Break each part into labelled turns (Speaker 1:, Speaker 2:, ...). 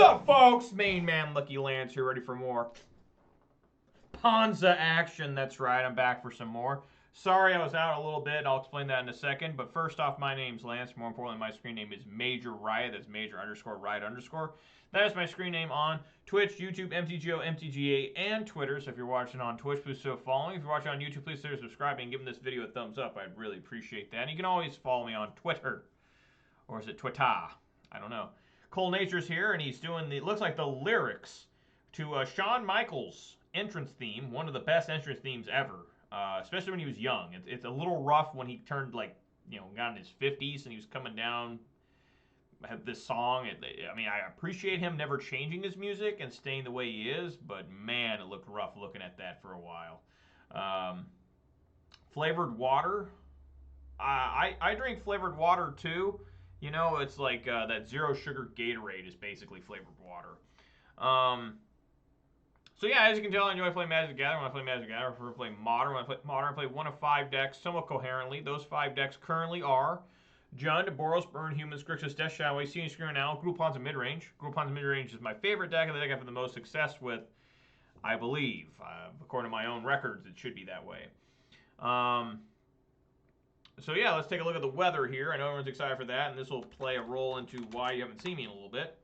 Speaker 1: up, folks? Main man Lucky Lance here, ready for more Ponza action. That's right, I'm back for some more. Sorry I was out a little bit. I'll explain that in a second. But first off, my name's Lance. More importantly, my screen name is Major Riot. That's Major _ Riot _ That is my screen name on Twitch, YouTube, MTGO, MTGA, and Twitter. So if you're watching on Twitch, please still following. If you're watching on YouTube, please consider subscribing and giving this video a thumbs up. I'd really appreciate that. And you can always follow me on Twitter. Or is it Twitter? I don't know. Cole Nature's here, and he's doing the, looks like the lyrics to Shawn Michaels' entrance theme, one of the best entrance themes ever, especially when he was young. It's a little rough when he turned, like, you know, got in his 50s and he was coming down, had this song. I mean, I appreciate him never changing his music and staying the way he is, but man, it looked rough looking at that for a while. Flavored water. I drink flavored water too. You know, it's like that zero sugar Gatorade is basically flavored water. So yeah, as you can tell, I enjoy playing Magic the Gathering. When I play Magic the Gathering, I prefer to play Modern. When I play Modern, I play one of 5 decks somewhat coherently. Those 5 decks currently are Jund, Boros, Burn, Humans, Grixis, Death Shadow, Seeing Scream, Now, Grupon's Midrange. Grupon's Midrange is my favorite deck, and the deck I've had the most success with, I believe. According to my own records, it should be that way. So yeah, let's take a look at the weather here. I know everyone's excited for that, and this will play a role into why you haven't seen me in a little bit.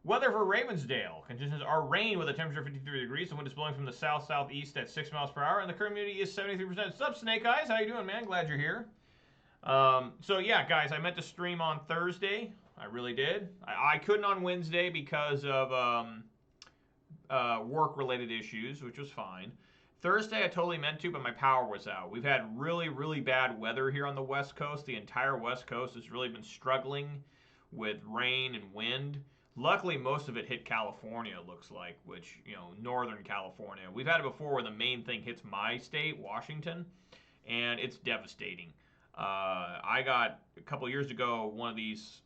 Speaker 1: Weather for Ravensdale. Conditions are rain with a temperature of 53 degrees. The wind is blowing from the south-southeast at 6 miles per hour, and the current humidity is 73%. What's up, Snake Eyes? How you doing, man? Glad you're here. So yeah, guys, I meant to stream on Thursday. I really did. I couldn't on Wednesday because of work-related issues, which was fine. Thursday I totally meant to, but my power was out. We've had really, really bad weather here on the West Coast. The entire West Coast has really been struggling with rain and wind. Luckily, most of it hit California, it looks like, which, you know, Northern California. We've had it before where the main thing hits my state, Washington, and it's devastating. I got, a couple years ago, one of these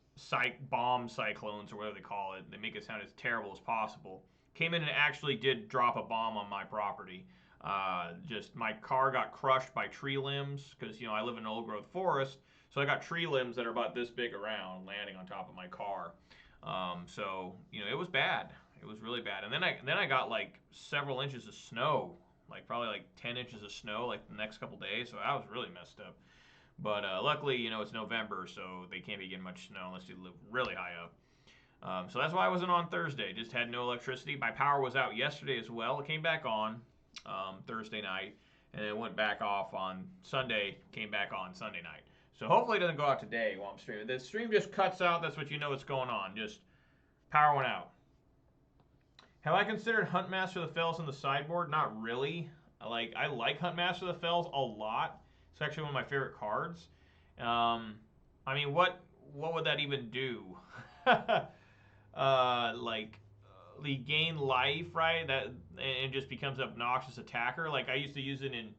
Speaker 1: bomb cyclones, or whatever they call it. They make it sound as terrible as possible. Came in and actually did drop a bomb on my property. Just my car got crushed by tree limbs because, you know, I live in an old growth forest, so I got tree limbs that are about this big around landing on top of my car. So, you know, it was bad. It was really bad. And then I got like several inches of snow, like probably like 10 inches of snow like the next couple days, so I was really messed up. But luckily, you know, it's November, so they can't be getting much snow unless you live really high up. So that's why I wasn't on Thursday. Just had no electricity. My power was out yesterday as well. It came back on Thursday night, and it went back off on Sunday, came back on Sunday night. So hopefully it doesn't go out today while I'm streaming. The stream just cuts out. That's what you know what's going on. Just power went out. Have I considered Huntmaster of the Fells in the sideboard? Not really. I like Huntmaster of the Fells a lot. It's actually one of my favorite cards. I mean, what would that even do? They gain life, right? That and just becomes an obnoxious attacker. Like I used to use it in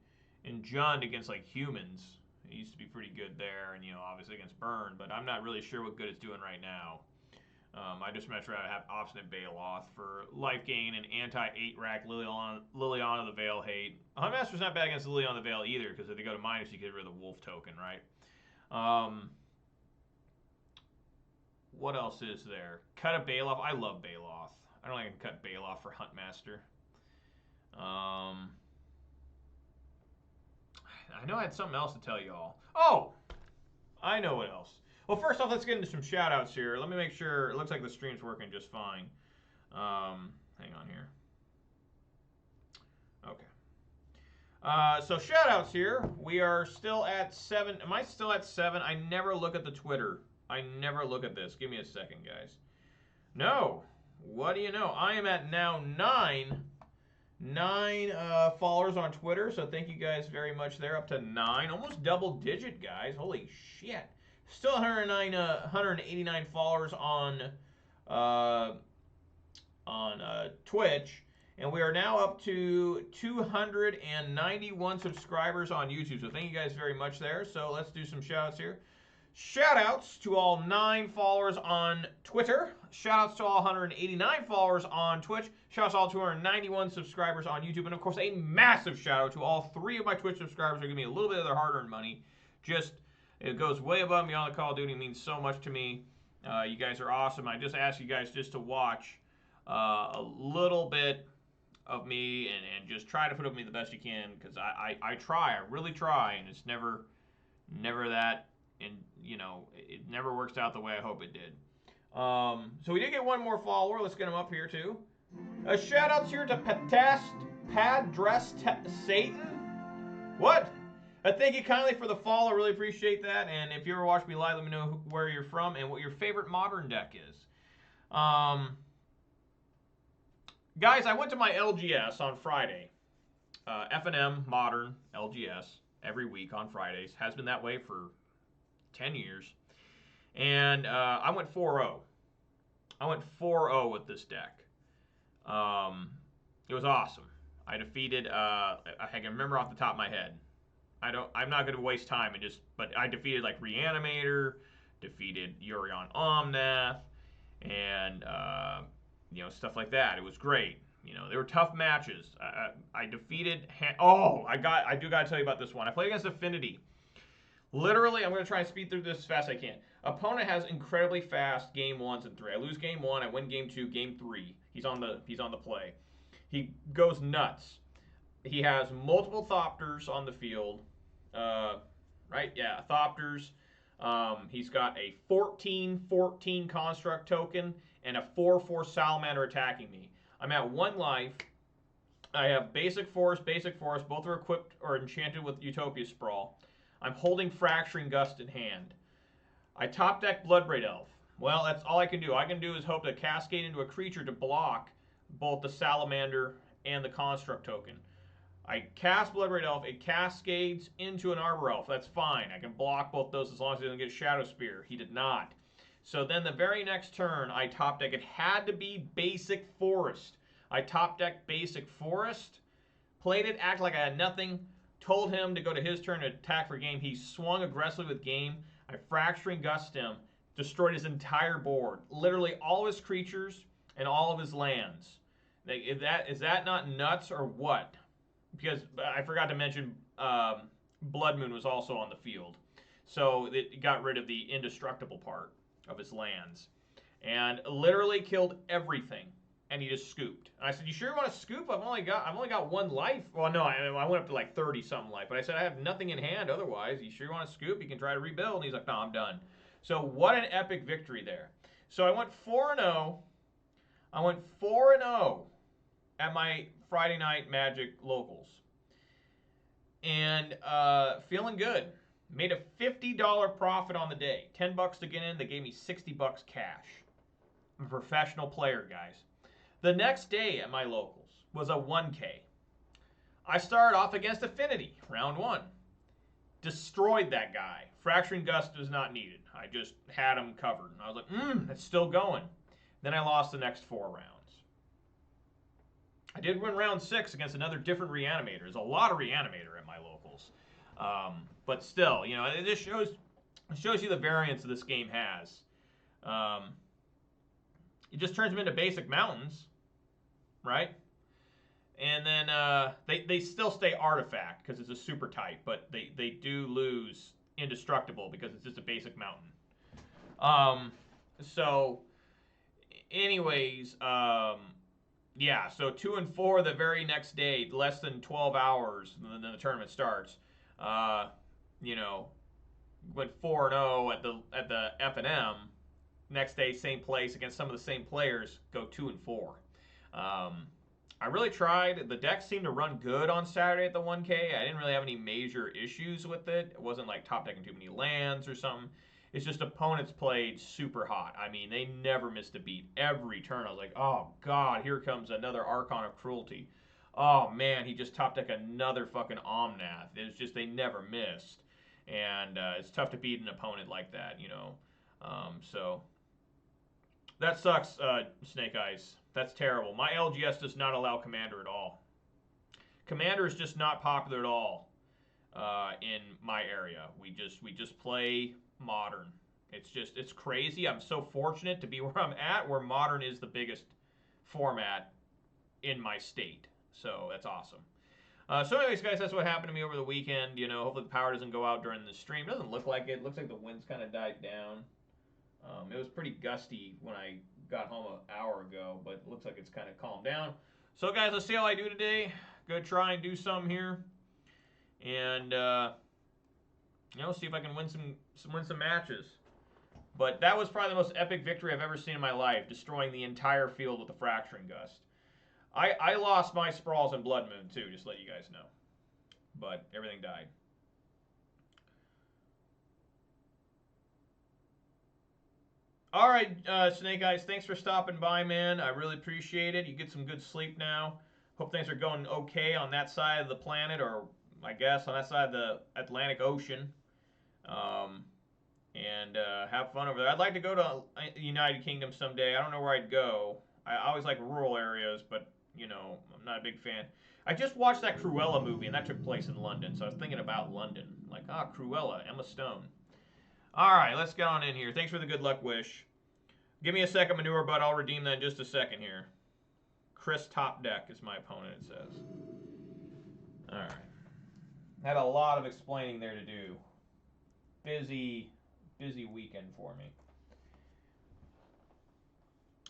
Speaker 1: Jund against like humans. It used to be pretty good there, and you know, obviously against Burn. But I'm not really sure what good it's doing right now. I just much rather have Obstinate Baloth for life gain and anti-8-rack Liliana the Veil hate. Huntmaster's not bad against Liliana the Veil either, because if they go to minus, you get rid of the wolf token, right? What else is there? Cut a Baloth. I love Baloth. I don't think I can cut Baloth for Huntmaster. I know I had something else to tell you all. Oh! I know what else. Well, first off, let's get into some shout-outs here. Let me make sure. It looks like the stream's working just fine. Hang on here. Okay. So shout-outs here. We are still at 7. Am I still at 7? I never look at the Twitter. I never look at this. Give me a second, guys. No. What do you know? I am at now 9 followers on Twitter, so thank you guys very much there. Up to 9. Almost double-digit, guys. Holy shit. Still 189 followers on Twitch, and we are now up to 291 subscribers on YouTube. So thank you guys very much there. So let's do some shout-outs here. Shout-outs to all 9 followers on Twitter. Shout-outs to all 189 followers on Twitch. Shout-outs to all 291 subscribers on YouTube. And, of course, a massive shout-out to all 3 of my Twitch subscribers who give me a little bit of their hard-earned money. It goes way above and beyond the Call of Duty. It means so much to me. You guys are awesome. I just ask you guys just to watch a little bit of me and just try to put up with me the best you can because I try. I really try, and it's never that, and it never works out the way I hope it did. So we did get one more follower. Let's get him up here too. A shout out here to Pad Dress Satan. What? Thank you kindly for the follow. I really appreciate that. And if you ever watch me live, let me know where you're from and what your favorite modern deck is. Guys, I went to my LGS on Friday. F&M Modern LGS every week on Fridays. Has been that way for 10 years. And I went 4-0. I went 4-0 with this deck. It was awesome. I defeated, I can remember off the top of my head. I'm not going to waste time but I defeated like Reanimator, defeated Yorion Omnath, and stuff like that. It was great. They were tough matches. I defeated. I do gotta tell you about this one. I played against Affinity. Literally, I'm gonna try and speed through this as fast as I can. Opponent has incredibly fast game 1s and 3. I lose game 1, I win game 2, game 3. He's on the play. He goes nuts. He has multiple Thopters on the field. Right? Yeah, Thopters. He's got a 14/14 construct token and a 4/4 salamander attacking me. I'm at 1 life. I have basic force. Both are equipped or enchanted with Utopia Sprawl. I'm holding Fracturing Gust in hand. I top deck Bloodbraid Elf. Well, that's all I can do. All I can do is hope to cascade into a creature to block both the salamander and the construct token. I cast Bloodbraid Elf. It cascades into an Arbor Elf. That's fine. I can block both those as long as he doesn't get Shadow Spear. He did not. So then the very next turn, I top deck. It had to be Basic Forest. I top decked Basic Forest, played it, act like I had nothing, told him to go to his turn to attack for game. He swung aggressively with game. I Fracturing Gust him, destroyed his entire board. Literally all of his creatures and all of his lands. Is that not nuts or what? Because I forgot to mention Blood Moon was also on the field. So it got rid of the indestructible part of his lands. And literally killed everything. And he just scooped. And I said, "You sure you want to scoop? I've only got 1 life." Well, no, I went up to like 30-something life. But I said, "I have nothing in hand otherwise. You sure you want to scoop? You can try to rebuild." And he's like, "No, I'm done." So what an epic victory there. So I went 4-0. I went 4-0 at my Friday night Magic locals. And feeling good. Made a $50 profit on the day. $10 to get in. They gave me $60 cash. I'm a professional player, guys. The next day at my locals was a 1K. I started off against Affinity, round 1. Destroyed that guy. Fracturing Gust was not needed. I just had him covered. And I was like, it's still going. Then I lost the next 4 rounds. I did win round 6 against another different Reanimator. There's a lot of Reanimator at my locals. But still, it just shows you the variance this game has. It just turns them into basic mountains, right? And then they still stay artifact because it's a super type, but they do lose indestructible because it's just a basic mountain. So, anyways, yeah. So 2 and 4 the very next day, less than 12 hours, and then the tournament starts. Went 4-0 at the F&M. Next day, same place against some of the same players, go 2 and 4. I really tried. The deck seemed to run good on Saturday at the 1K. I didn't really have any major issues with it. It wasn't like top decking too many lands or something. It's just opponents played super hot. I mean, they never missed a beat. Every turn, I was like, oh, God, here comes another Archon of Cruelty. Oh, man, he just top decked another fucking Omnath. It was just they never missed. And it's tough to beat an opponent like that, So that sucks, Snake Eyes. That's terrible. My LGS does not allow Commander at all. Commander is just not popular at all in my area. We just play Modern. It's crazy. I'm so fortunate to be where I'm at, where Modern is the biggest format in my state. So that's awesome. So anyways, guys, that's what happened to me over the weekend. Hopefully the power doesn't go out during the stream. It doesn't look like it. It looks like the wind's kind of died down. It was pretty gusty when I got home an hour ago, but it looks like it's kind of calmed down. So, guys, let's see how I do today. Gonna try and do some here, and see if I can win some matches. But that was probably the most epic victory I've ever seen in my life, destroying the entire field with a Fracturing Gust. I lost my Sprawls and Blood Moon too, just to let you guys know. But everything died. All right, Snake Eyes, thanks for stopping by, man. I really appreciate it. You get some good sleep now. Hope things are going okay on that side of the planet, or I guess on that side of the Atlantic Ocean. Um, and have fun over there. I'd like to go to the United Kingdom someday. I don't know where I'd go. I always like rural areas, but I'm not a big fan. I just watched that Cruella movie, and that took place in London, so I was thinking about London. Like, Cruella, Emma Stone. All right, let's get on in here. Thanks for the good luck wish. Give me a second, Manure Bud. I'll redeem that in just a second here. Chris Top Deck is my opponent, it says. All right. Had a lot of explaining there to do. Busy weekend for me.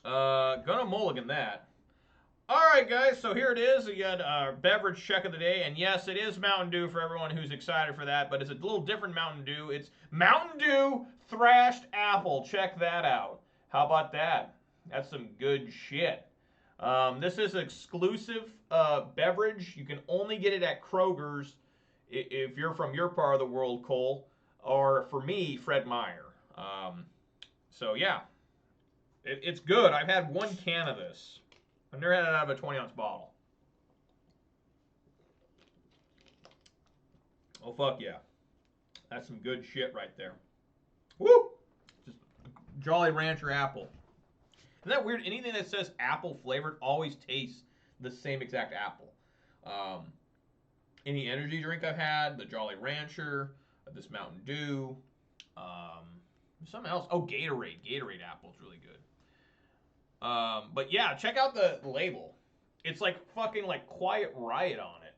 Speaker 1: Gonna mulligan that. Alright, guys, so here it is. We got our beverage check of the day. And yes, it is Mountain Dew for everyone who's excited for that, but it's a little different Mountain Dew. It's Mountain Dew Thrashed Apple. Check that out. How about that? That's some good shit. This is an exclusive beverage. You can only get it at Kroger's if you're from your part of the world, Cole, or for me, Fred Meyer. So, yeah, it's good. I've had one can of this. I've never had it out of a 20-ounce bottle. Oh, fuck yeah. That's some good shit right there. Woo! Just Jolly Rancher apple. Isn't that weird? Anything that says apple flavored always tastes the same exact apple. Any energy drink I've had, the Jolly Rancher, this Mountain Dew, something else. Oh, Gatorade. Gatorade apple is really good. But yeah, check out the label. It's like fucking like Quiet Riot on it.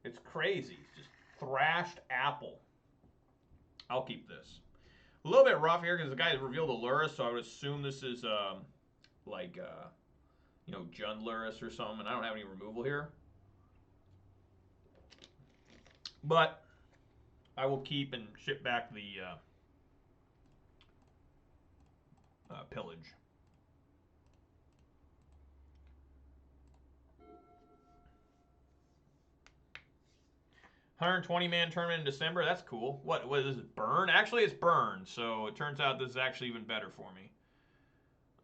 Speaker 1: It's crazy. It's just thrashed apple. I'll keep this. A little bit rough here because the guy revealed a Lurrus, so I would assume this is Jund Lurrus or something, and I don't have any removal here. But I will keep and ship back the pillage. 120-man tournament in December. That's cool. What is it? Burn? Actually, it's Burn. So it turns out this is actually even better for me.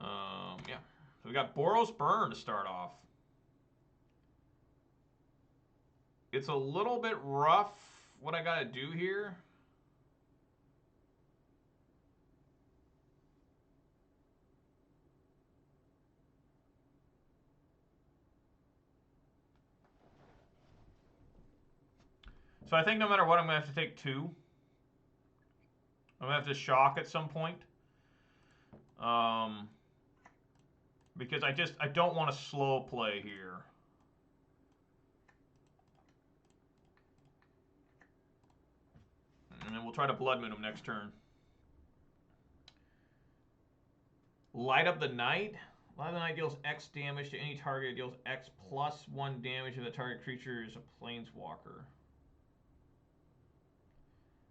Speaker 1: Yeah. So we got Boros Burn to start off. It's a little bit rough what I got to do here. So I think no matter what, I'm going to have to take 2. I'm going to have to shock at some point. Because I don't want to slow play here. And then we'll try to Blood Moon him next turn. Light Up the Night. Light Up the Night deals X damage to any target. It deals X plus 1 damage if the target creature is a Planeswalker.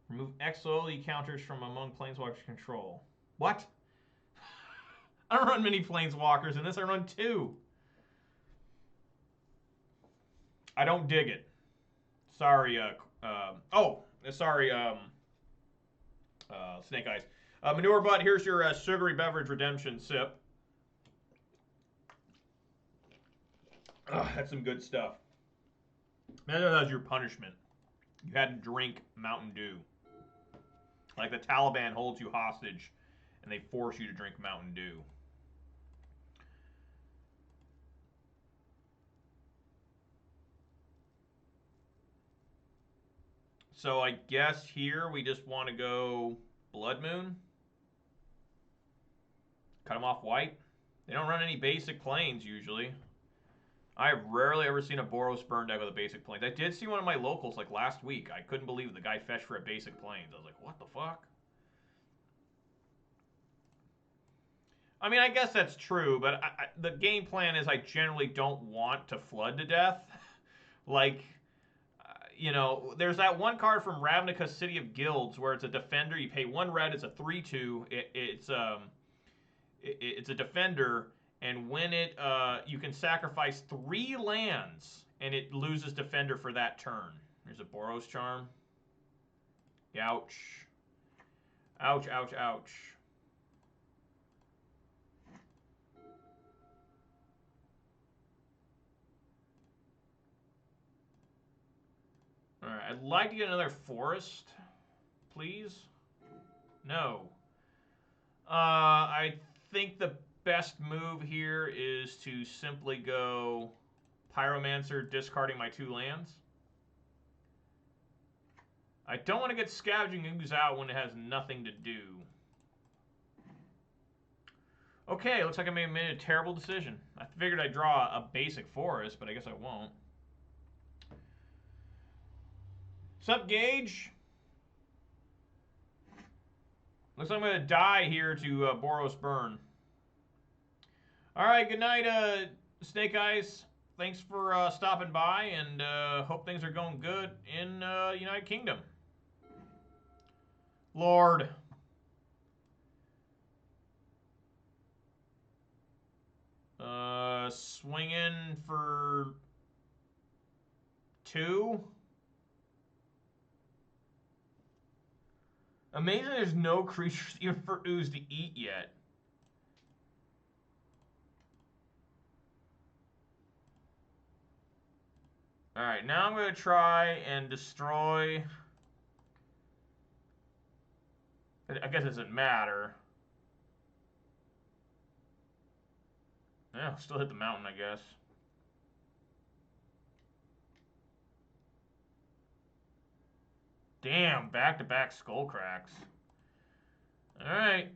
Speaker 1: Remove X loyalty counters from among Planeswalkers' control. What? I don't run many Planeswalkers in this. I run 2. I don't dig it. Sorry, sorry, Snake Eyes. Manure Butt, here's your sugary beverage redemption sip. That's some good stuff. Man, that was your punishment. You had to drink Mountain Dew. Like the Taliban holds you hostage and they force you to drink Mountain Dew. So I guess here we just want to go Blood Moon. Cut them off white. They don't run any basic planes usually. I've rarely ever seen a Boros Burn deck with a basic planes. I did see one of my locals like last week. I couldn't believe the guy fetched for a basic planes. I was like, what the fuck? I mean, I guess that's true, but the game plan is I generally don't want to flood to death. Like, you know, there's that one card from Ravnica City of Guilds where it's a defender. You pay 1 red. It's a 3/2. It's a defender, and when you can sacrifice 3 lands, and it loses defender for that turn. There's a Boros Charm. Ouch. Ouch, ouch, ouch. Alright, I'd like to get another forest, please. No. I think the best move here is to simply go Pyromancer, discarding my 2 lands. I don't want to get Scavenging Ooze out when it has nothing to do. Okay, looks like I made a terrible decision. I figured I'd draw a basic forest, but I guess I won't. Sup, Gage? Looks like I'm going to die here to Boros Burn. Alright, good night, Snake Eyes. Thanks for stopping by, and hope things are going good in United Kingdom. Lord. Swing in for 2. Amazing there's no creatures even for Ooze to eat yet. Alright, now I'm going to try and destroy... I guess it doesn't matter. Yeah, still hit the mountain, I guess. Damn, back-to-back skull cracks. Alright.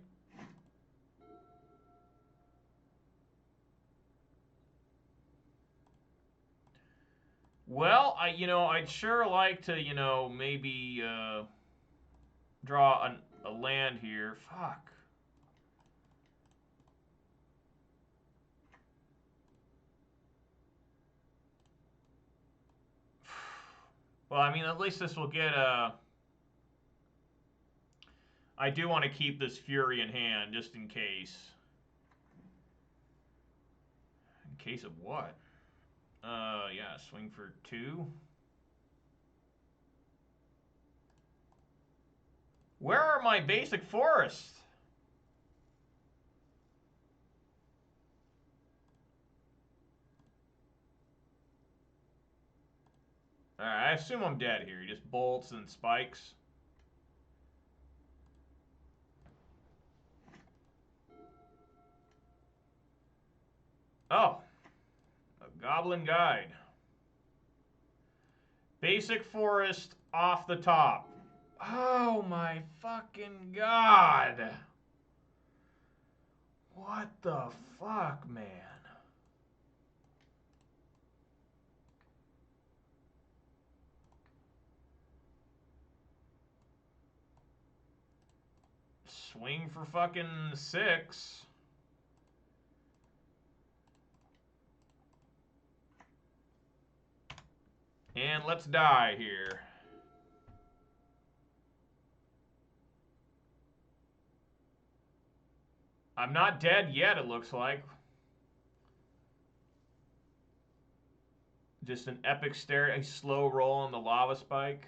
Speaker 1: Well, I'd sure like to, maybe draw a land here. Fuck. Well, I mean, at least this will get I do want to keep this Fury in hand, just in case. In case of what? Yeah, swing for 2. Where are my basic forests? Alright, I assume I'm dead here. Just bolts and spikes. Oh. A Goblin Guide. Basic forest off the top. Oh my fucking god. What the fuck, man? Swing for fucking 6. And let's die here. I'm not dead yet, it looks like. Just an epic stare, a slow roll on the lava spike.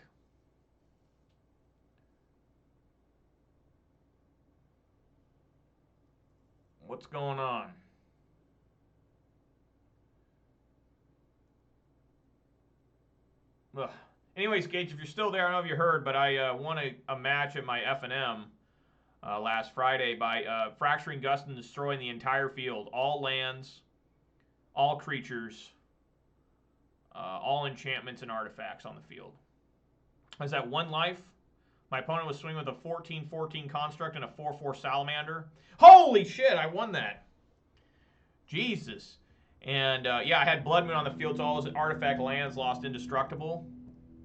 Speaker 1: What's going on? Ugh. Anyways, Gage, if you're still there, I don't know if you heard, but I won a match at my F&M last Friday by Fracturing Gust and destroying the entire field. All lands, all creatures, all enchantments and artifacts on the field. I was at 1 life. My opponent was swinging with a 14/14 construct and a 4/4 salamander. Holy shit, I won that. Jesus. And yeah, I had Blood Moon on the field, so all his artifact lands lost indestructible.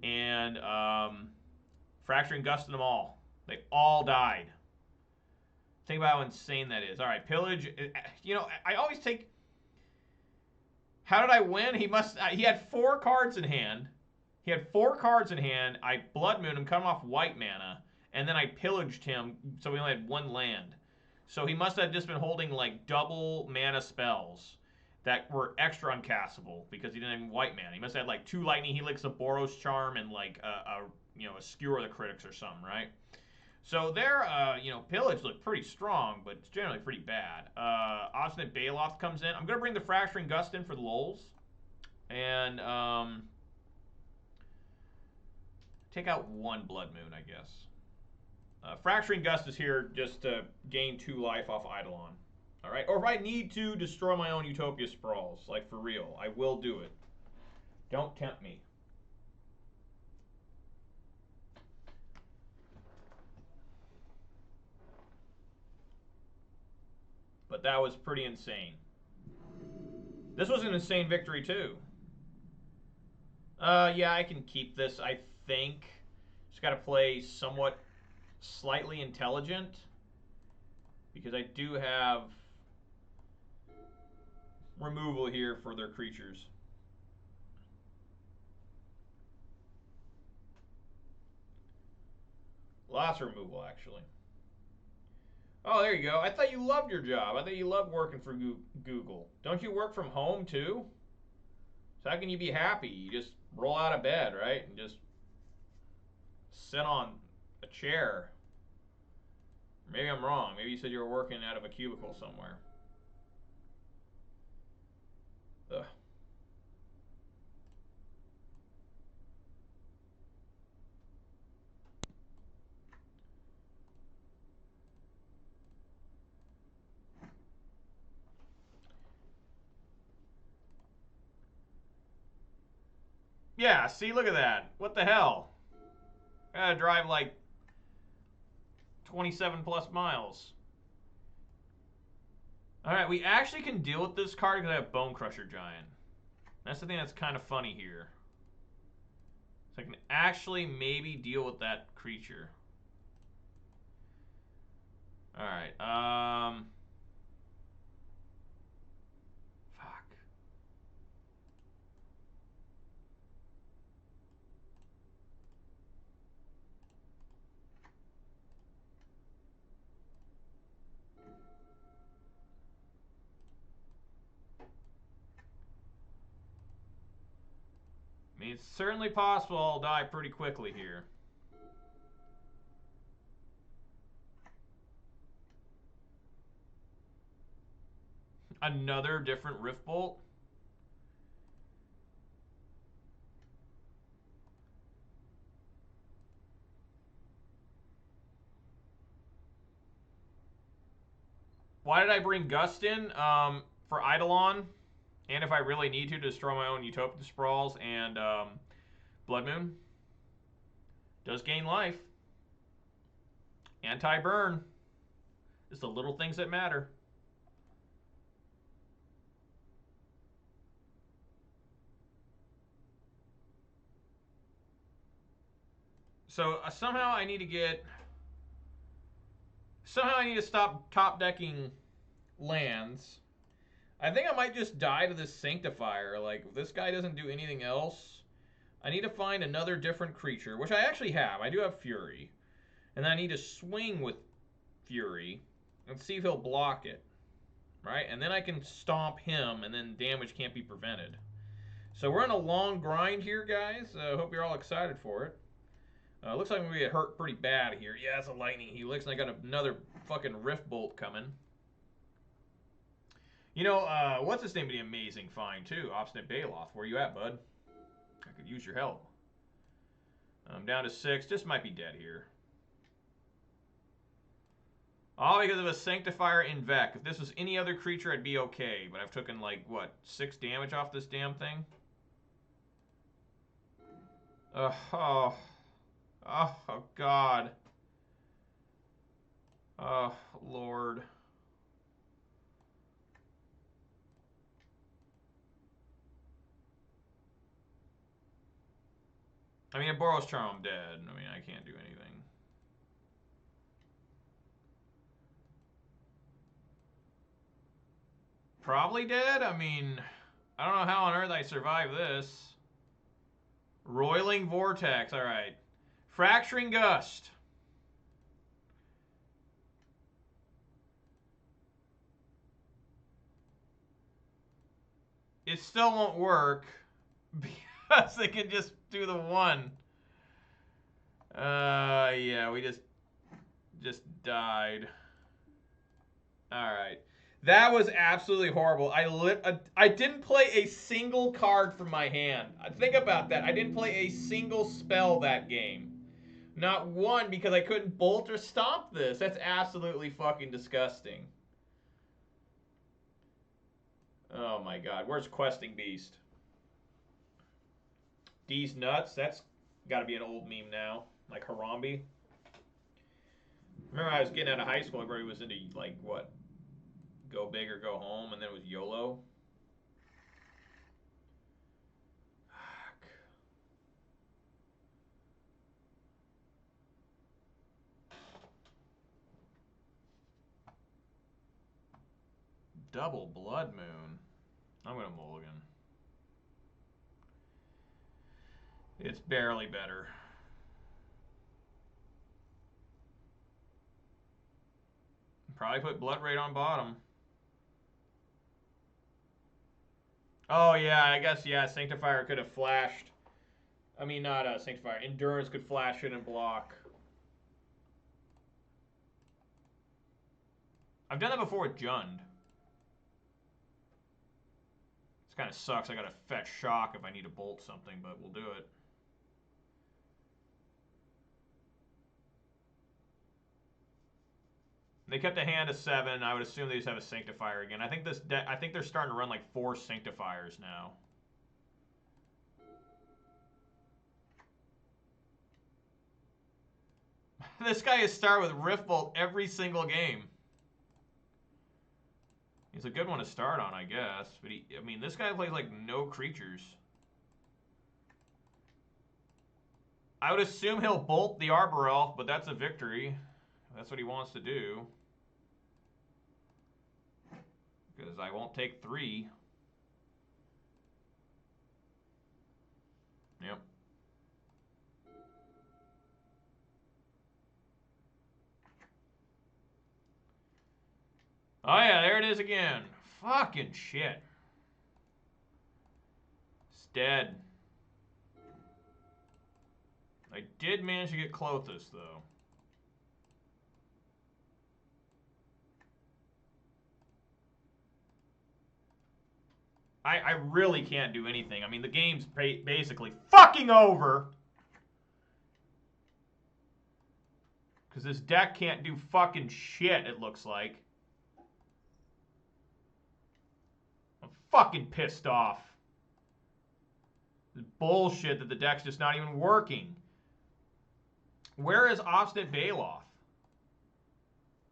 Speaker 1: And Fracturing Gust them all. They all died. Think about how insane that is. All right, pillage. You know, I always take. How did I win? He had 4 cards in hand. He had 4 cards in hand. I Blood Moon him, cut him off white mana, and then I pillaged him, so we only had 1 land. So he must have just been holding like double mana spells that were extra uncastable because he didn't have white mana. He must have had like 2 Lightning Helix, a Boros Charm, and like a Skewer the Critics or something, right? So their pillage looked pretty strong, but it's generally pretty bad. Obstinate Baloth comes in. I'm gonna bring the Fracturing Gust in for the lulz, and take out 1 Blood Moon, I guess. Fracturing Gust is here just to gain 2 life off Eidolon. All right, or if I need to destroy my own Utopia Sprawls, like for real, I will do it. Don't tempt me. But that was pretty insane. This was an insane victory too. Yeah, I can keep this, I think. Just got to play somewhat slightly intelligent because I do have removal here for their creatures. Lots of removal, actually. Oh, there you go. I thought you loved your job. I thought you loved working for Google. Don't you work from home, too? So how can you be happy? You just roll out of bed, right? And just sit on a chair. Maybe I'm wrong. Maybe you said you were working out of a cubicle somewhere. Ugh. Yeah, see, look at that. What the hell? I gotta drive like 27 plus miles. Alright, we actually can deal with this card because I have Bone Crusher Giant. That's the thing that's kind of funny here. So I can actually maybe deal with that creature. Alright, fuck. I mean, it's certainly possible I'll die pretty quickly here. Another different Rift Bolt? Why did I bring Gust in? For Eidolon, and if I really need to destroy my own Utopia Sprawls and Blood Moon. Does gain life. Anti-burn. It's the little things that matter. So somehow I need to get... Somehow I need to stop top decking lands. I think I might just die to this Sanctifier. Like, if this guy doesn't do anything else, I need to find another different creature, which I actually have. I do have Fury. And then I need to swing with Fury and see if he'll block it. Right? And then I can stomp him, and then damage can't be prevented. So we're on a long grind here, guys. Hope you're all excited for it. Looks like we get hurt pretty bad here. Yeah, it's a Lightning Helix, and I got another fucking Rift Bolt coming. You know, what's his name would be amazing find, too? Obstinate Baloth. Where you at, bud? I could use your help. I'm down to 6. Just might be dead here. All because of a Sanctifier Invec. If this was any other creature, I'd be okay. But I've taken, like, what, 6 damage off this damn thing? Oh, God. Oh, Lord. I mean, a Boros Charm, I'm dead. I mean, I can't do anything. Probably dead? I mean, I don't know how on earth I survived this. Roiling Vortex, alright. Fracturing Gust. It still won't work because they can just do the one. Yeah, we just died. Alright. That was absolutely horrible. I didn't play a single card from my hand. Think about that. I didn't play a single spell that game. Not one, because I couldn't bolt or stomp this. That's absolutely fucking disgusting. Oh my god. Where's Questing Beast? D's nuts? That's got to be an old meme now. Like Harambe. Remember I was getting out of high school, everybody was into, like, what? Go big or go home, and then it was YOLO. Fuck. Double Blood Moon. I'm going to mulligan. It's barely better. Probably put Blood Raid on bottom. Oh, yeah, I guess, yeah, Sanctifier could have flashed. I mean, not Sanctifier. Endurance could flash in and block. I've done that before with Jund. This kind of sucks. I gotta fetch Shock if I need to bolt something, but we'll do it. They kept a hand of 7. I would assume they just have a Sanctifier again. I think I think they're starting to run like 4 Sanctifiers now. This guy is start with Rift Bolt every single game. He's a good one to start on, I guess. But I mean, this guy plays like no creatures. I would assume he'll bolt the Arbor Elf, but that's a victory. That's what he wants to do. Because I won't take 3. Yep. Oh yeah, there it is again. Fucking shit. It's dead. I did manage to get Klothys, though. I really can't do anything. I mean, the game's basically fucking over. Because this deck can't do fucking shit, it looks like. I'm fucking pissed off. This bullshit that the deck's just not even working. Where is Obstinate Baloth?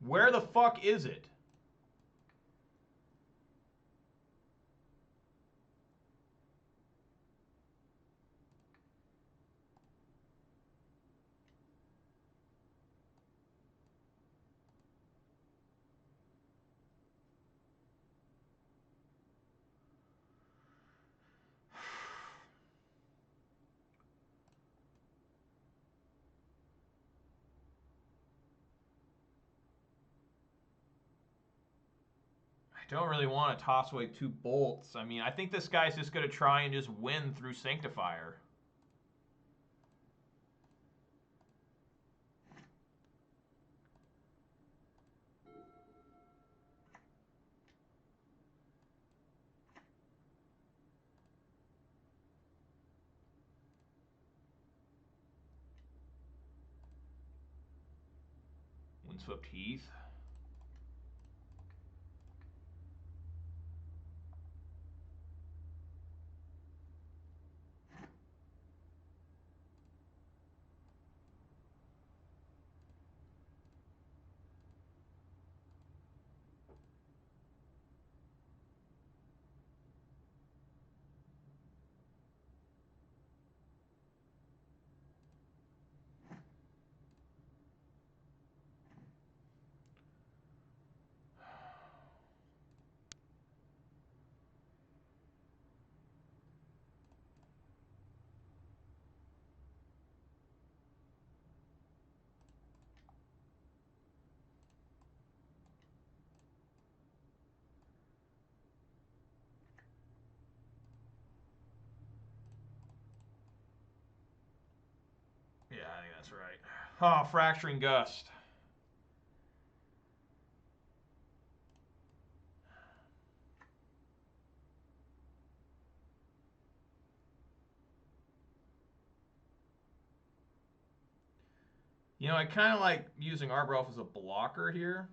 Speaker 1: Where the fuck is it? I don't really want to toss away 2 bolts. I mean, I think this guy's just going to try and just win through Sanctifier. Windswept Heath. Oh, fracturing gust. You know, I kind of like using Arbor Elf as a blocker here.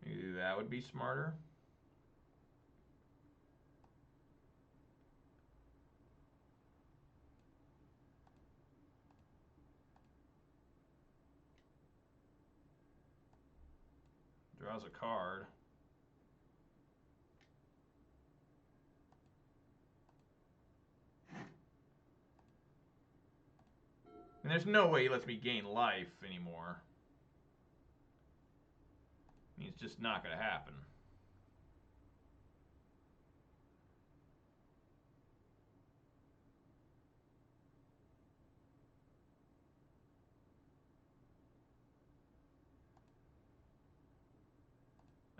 Speaker 1: Maybe that would be smarter. Draws a card. And there's no way he lets me gain life anymore. I mean, it's just not going to happen.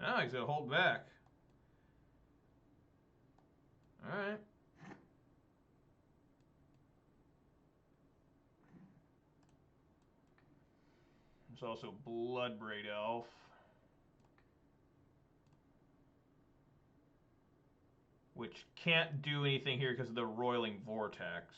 Speaker 1: Oh, he's going to hold back. All right. There's also Bloodbraid Elf. Which can't do anything here because of the Roiling Vortex.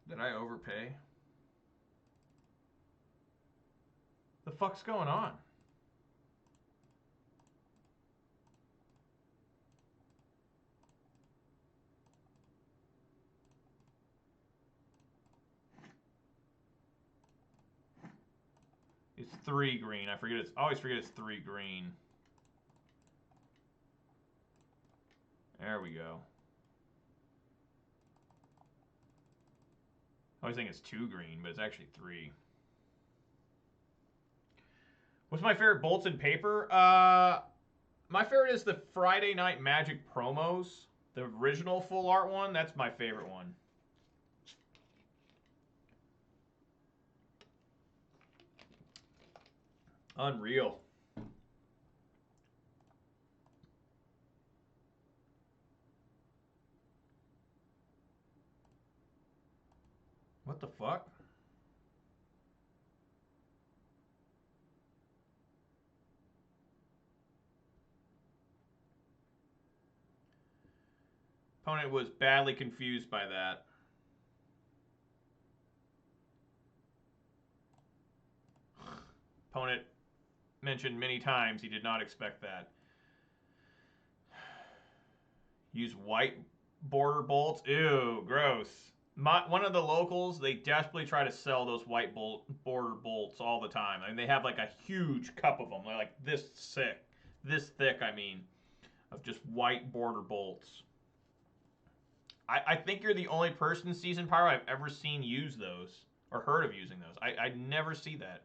Speaker 1: Did I overpay? The fuck's going on? It's 3 green. I always forget it's 3 green. There we go. I always think it's 2 green, but it's actually 3. What's my favorite bolts and paper? My favorite is the Friday Night Magic promos. The original full art one. That's my favorite one. Unreal. What the fuck? Opponent was badly confused by that. Opponent mentioned many times he did not expect that. Use white border bolts. Ew, gross. One of the locals, they desperately try to sell those white border bolts all the time. I mean, they have like a huge cup of them. They're like this thick, I mean, of just white border bolts. I think you're the only person in Season Pyro I've ever seen use those or heard of using those. I never see that.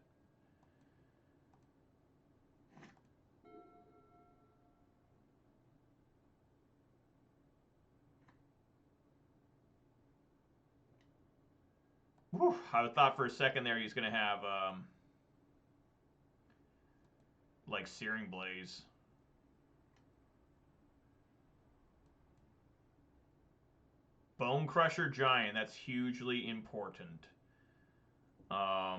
Speaker 1: Whew, I thought for a second there he's going to have like Searing Blaze. Bone Crusher Giant, that's hugely important. So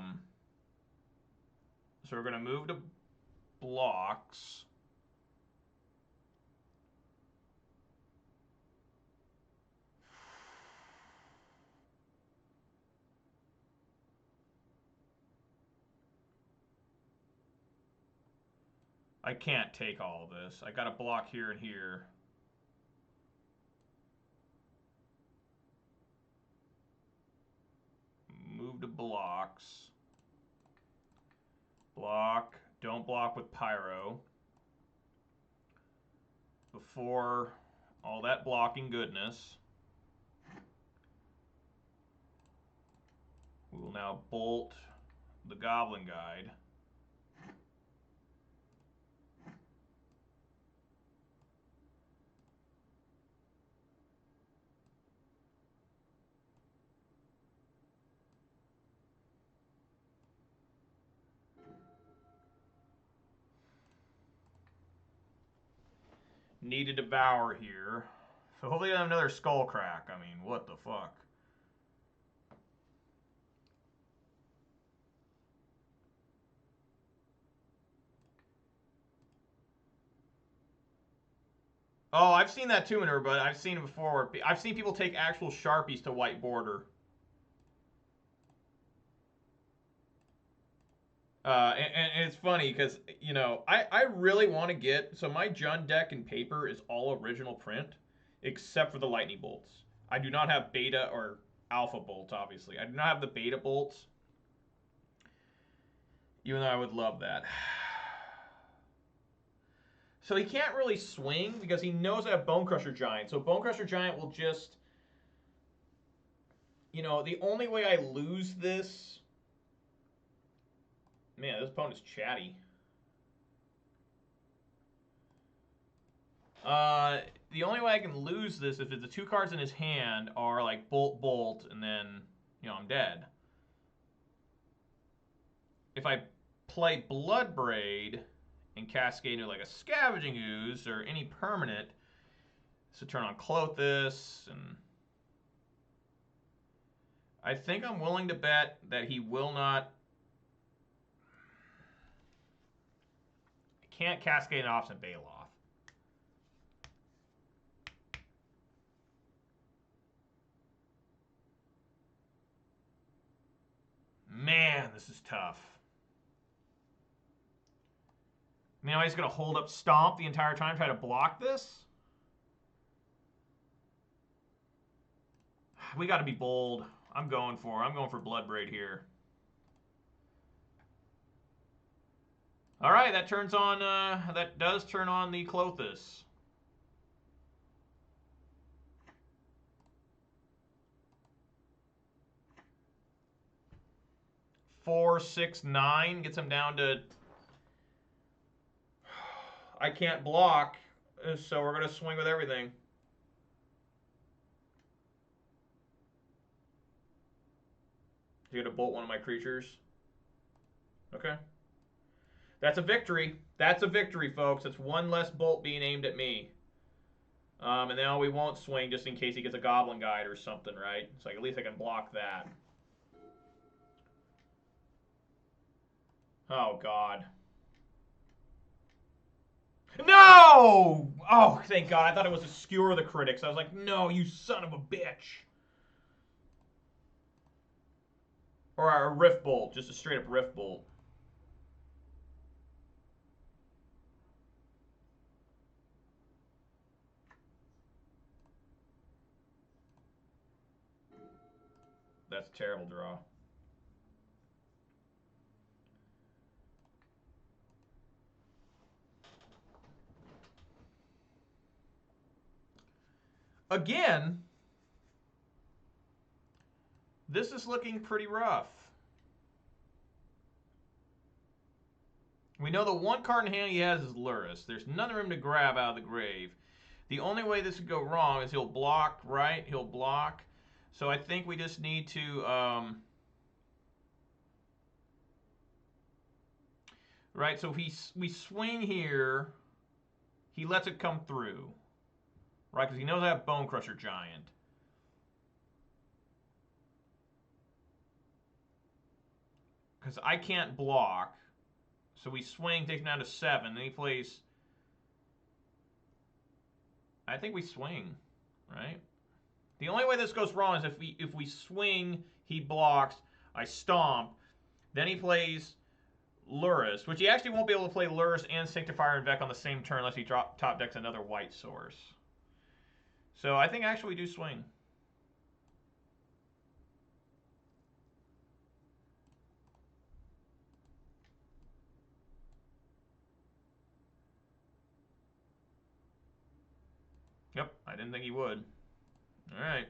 Speaker 1: we're going to move to blocks. I can't take all of this. I got to block here and here. Move to blocks. Block. Don't block with Pyro. Before all that blocking goodness, we will now bolt the Goblin Guide. Need to devour here. So hopefully I have another skull crack. I mean, what the fuck? Oh, I've seen that too, but I've seen it before. I've seen people take actual Sharpies to white border. And it's funny because, you know, I really want to get... So my Jund deck in paper is all original print, except for the lightning bolts. I do not have beta or alpha bolts, obviously. I do not have the beta bolts, even though I would love that. So he can't really swing because he knows I have Bonecrusher Giant. So Bonecrusher Giant will just... You know, the only way I lose this... Man, this opponent's chatty. The only way I can lose this if the two cards in his hand are like Bolt, Bolt, and then, you know, I'm dead. If I play Bloodbraid and cascade into like a Scavenging Ooze or any permanent, so turn on Klothys, and I think I'm willing to bet that he will not... I can't cascade an Obstinate Baloth. Man, this is tough. I mean, am I just going to hold up Stomp the entire time, try to block this? We got to be bold. I'm going for Bloodbraid here. All right, that turns on. That does turn on the Klothys. Four, 6, 9 gets him down to... I can't block, so we're gonna swing with everything. You gonna bolt one of my creatures? Okay. That's a victory. That's a victory, folks. It's one less bolt being aimed at me. And now we won't swing just in case he gets a Goblin Guide or something, right? So at least I can block that. Oh, God. No! Oh, thank God. I thought it was a Skewer the Critics. I was like, no, you son of a bitch. Or a Rift Bolt. Just a straight up Rift Bolt. That's a terrible draw. Again, this is looking pretty rough. We know the one card in hand he has is Lurrus. There's none of him to grab out of the grave. The only way this would go wrong is he'll block, right? He'll block. So I think we just need to... right, so if we swing here, he lets it come through. Right, because he knows I have Bonecrusher Giant. Because I can't block. So we swing, takes him down to 7. Then he plays... I think we swing, right? The only way this goes wrong is if we swing, he blocks, I stomp. Then he plays Lurrus, which he actually won't be able to play Lurrus and Sanctifier and Vec on the same turn unless he top decks another white source. So I think actually we do swing. Yep, I didn't think he would. All right.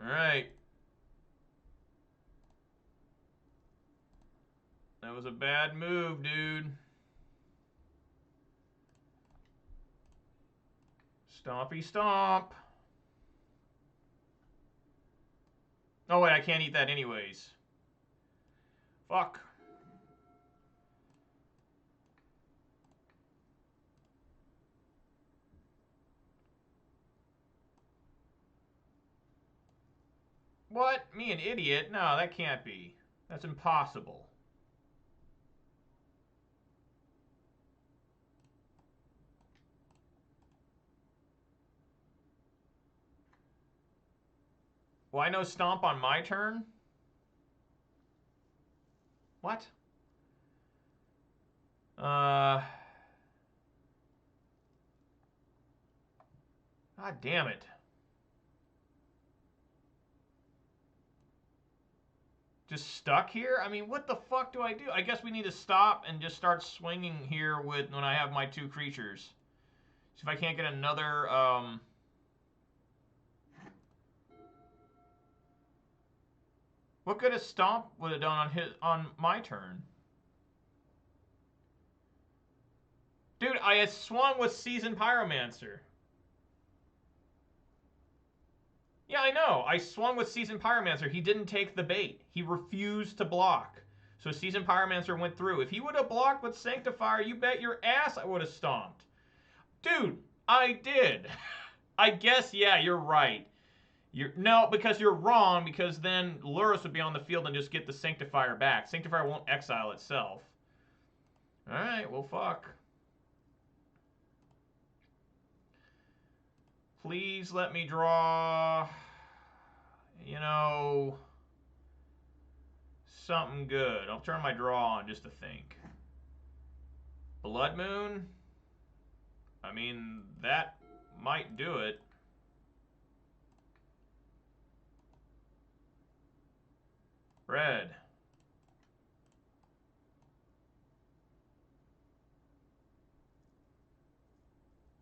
Speaker 1: Alright. That was a bad move, dude. Stompy stomp. Oh, wait, I can't eat that anyways. Fuck. What? Me an idiot? No, that can't be. That's impossible. Well, I know stomp on my turn? What? God damn it. Just stuck here? I mean, what the fuck do I do? I guess we need to stop and just start swinging here with when I have my two creatures. See if I can't get another, What could a stomp would have done on my turn? Dude, I had swung with Seasoned Pyromancer. Yeah, I know. I swung with Seasoned Pyromancer. He didn't take the bait. He refused to block. So Seasoned Pyromancer went through. If he would have blocked with Sanctifier, you bet your ass I would have stomped. Dude, I did. I guess, yeah, you're right. No, because you're wrong, because then Lurrus would be on the field and just get the Sanctifier back. Sanctifier won't exile itself. Alright, well, fuck. Please let me draw, you know, something good. I'll turn my draw on just to think. Blood Moon? I mean, that might do it. Red.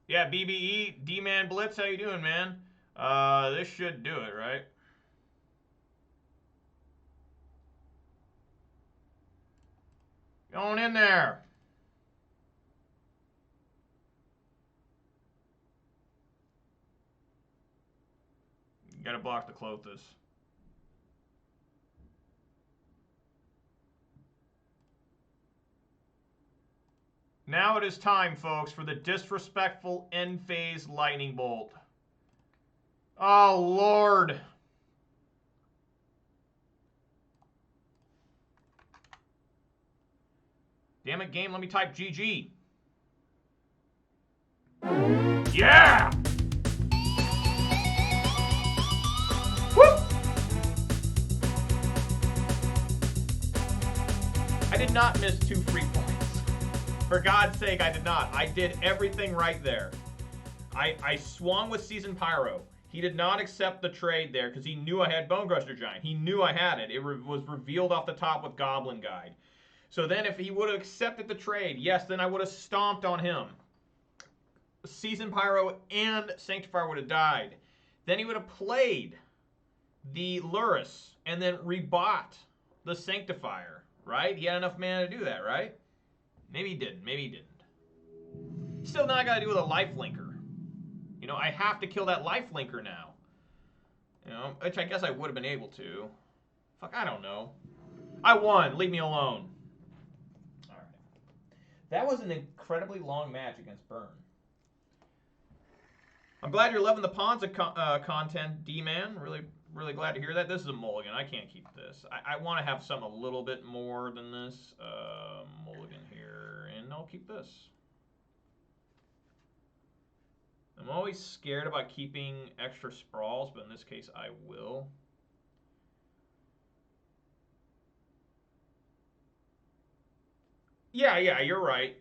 Speaker 1: Yeah, BBE, D-Man Blitz, how you doing, man? This should do it, right? Going in there. You gotta block the Klothys. Now it is time, folks, for the disrespectful end phase lightning bolt. Oh, Lord. Damn it, game, let me type GG. Yeah! Woo! I did not miss 2 free points. For God's sake, I did not. I did everything right there. I swung with Seasoned Pyro. He did not accept the trade there because he knew I had Bone Crusher Giant. He knew I had it. It was revealed off the top with Goblin Guide. So then if he would have accepted the trade, yes, then I would have stomped on him. Seasoned Pyro and Sanctifier would have died. Then he would have played the Lurrus and then rebought the Sanctifier, right? He had enough mana to do that, right? Maybe he didn't. Maybe he didn't. Still, now I got to do with a lifelinker. You know, I have to kill that lifelinker now. You know, which I guess I would have been able to. Fuck, I don't know. I won. Leave me alone. All right. That was an incredibly long match against Burn. I'm glad you're loving the Ponza content, D-Man. Really glad to hear that. This is a mulligan. I can't keep this. I want to have something a little bit more than this. Mulligan here, and I'll keep this. I'm always scared about keeping extra sprawls, but in this case, I will. Yeah, you're right.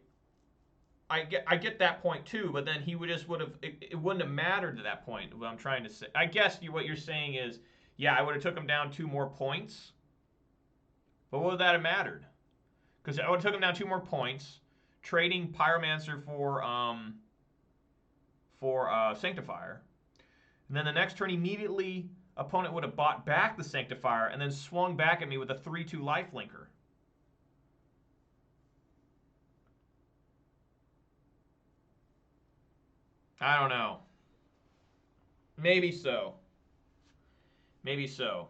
Speaker 1: I get that point too, but then he would have it wouldn't have mattered to that point. What I'm trying to say, I guess what you're saying is, yeah, I would have took him down 2 more points, but what would that have mattered? Because I would have took him down 2 more points, trading Pyromancer for Sanctifier, and then the next turn immediately opponent would have bought back the Sanctifier and then swung back at me with a 3-2 lifelinker. I don't know. Maybe so. Maybe so.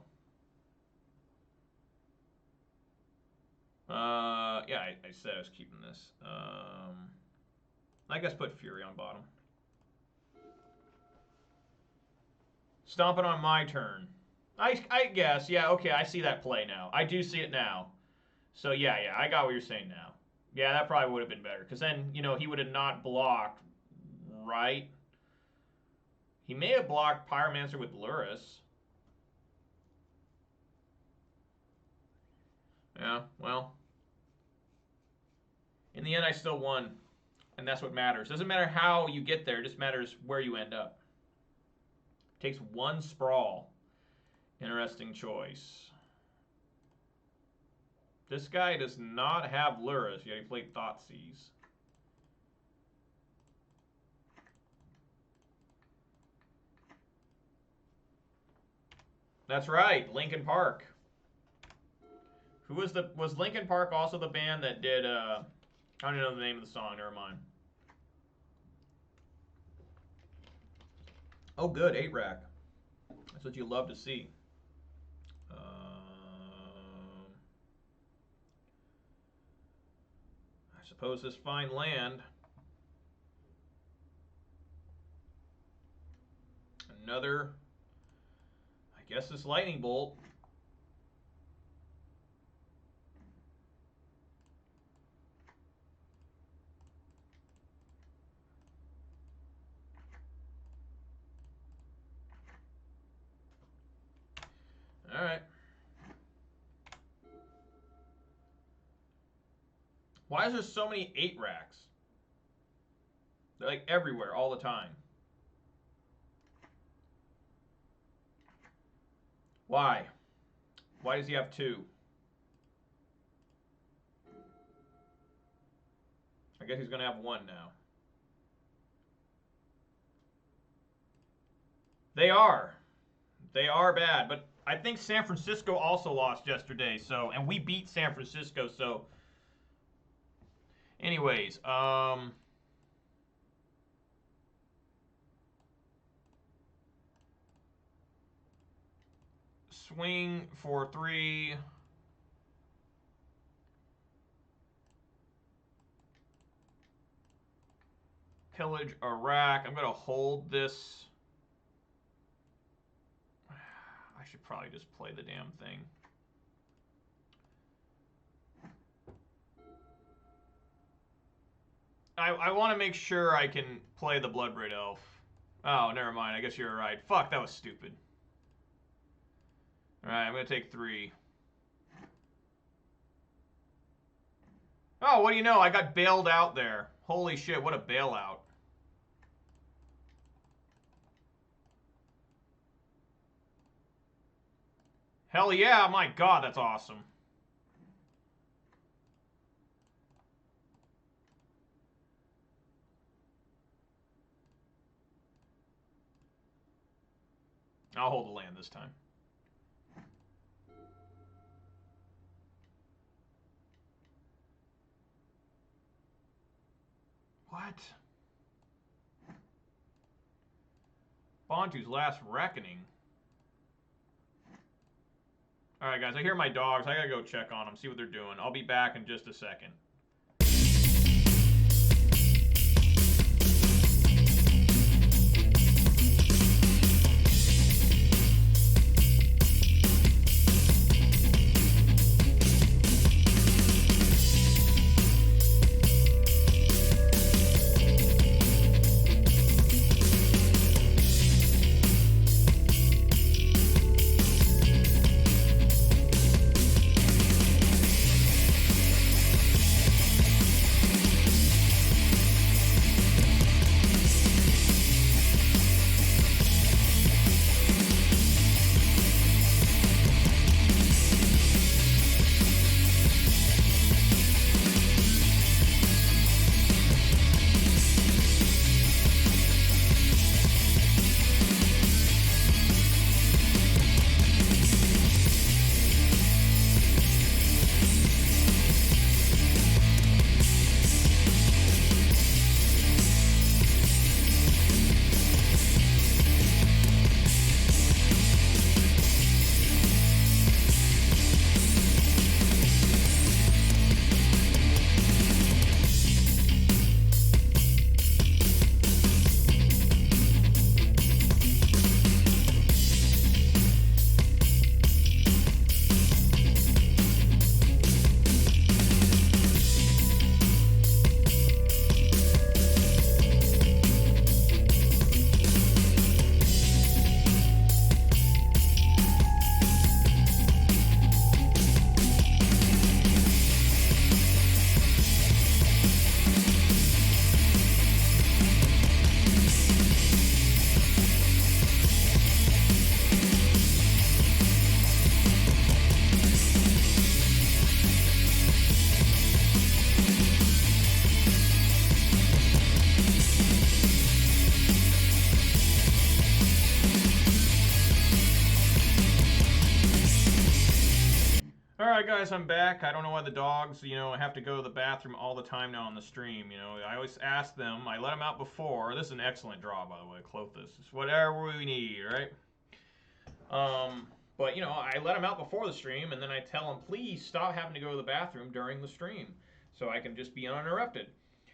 Speaker 1: Yeah, I said I was keeping this. I guess put Fury on bottom. Stomping on my turn. I guess, yeah, okay, I see that play now. I do see it now. So, yeah, I got what you're saying now. Yeah, that probably would have been better. Because then, you know, he would have not blocked, right? He may have blocked Pyromancer with Lurrus. Yeah, well. In the end, I still won. And that's what matters. Doesn't matter how you get there. It just matters where you end up. Takes one sprawl. Interesting choice. This guy does not have Lurrus, yet he played Thoughtseize. That's right, Linkin Park. Who was Linkin Park also the band that did I don't know the name of the song, never mind. Oh good, 8-rack. That's what you love to see. I suppose this fine land. Another, I guess this lightning bolt. All right. Why is there so many 8-racks? They're like everywhere all the time. Why? Why does he have 2? I guess he's going to have 1 now. They are. They are bad, but I think San Francisco also lost yesterday, so, and we beat San Francisco, so anyways, swing for 3. Pillage a rack. I'm going to hold this. I should probably just play the damn thing. I want to make sure I can play the Bloodbraid Elf. Oh, never mind. I guess you're right. Fuck, that was stupid. Alright, I'm going to take 3. Oh, what do you know? I got bailed out there. Holy shit, what a bailout. Hell yeah, my god, that's awesome. I'll hold the land this time. What? Bontu's Last Reckoning. Alright guys, I hear my dogs. I gotta go check on them, see what they're doing. I'll be back in just a second. All right, guys, I'm back. I don't know why the dogs, have to go to the bathroom all the time now on the stream. I always ask them. I let them out before. This is an excellent draw, by the way. Clothis. It's whatever we need, right? But I let them out before the stream, and then I tell them, please stop having to go to the bathroom during the stream, so I can just be uninterrupted.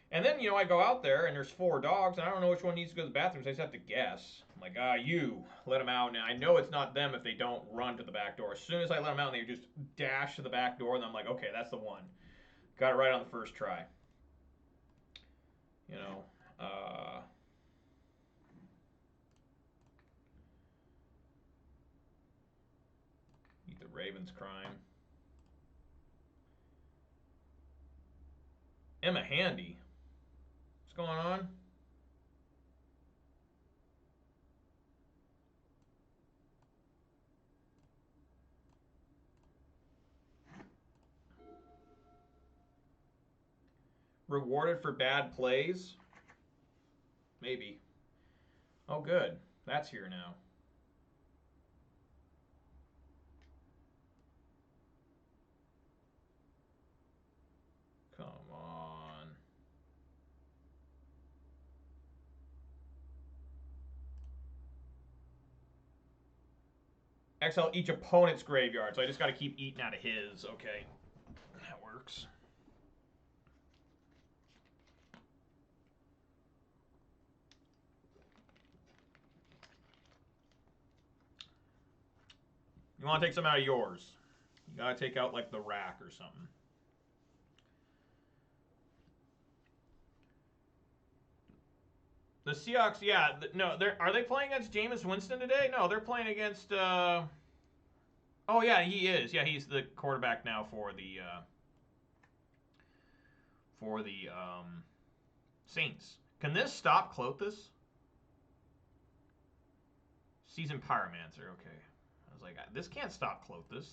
Speaker 1: And then, I go out there and there's 4 dogs, and I don't know which one needs to go to the bathroom, so I just have to guess. I'm like, you, let them out. And I know it's not them if they don't run to the back door. As soon as I let them out, they just dash to the back door, and I'm like, okay, that's the one. Got it right on the first try. You know, eat the Ravens crime. Emma Handy. What's going on? Rewarded for bad plays? Maybe. Oh, good. That's here now. Come on. Exile each opponent's graveyard, so I just got to keep eating out of his. Okay. That works. You want to take some out of yours. You got to take out, like, the rack or something. The Seahawks, yeah. No, are they playing against Jameis Winston today? No, they're playing against... oh, yeah, he is. Yeah, he's the quarterback now for the Saints. Can this stop Clothis? Season Pyromancer, okay. I was like, this can't stop Clothis.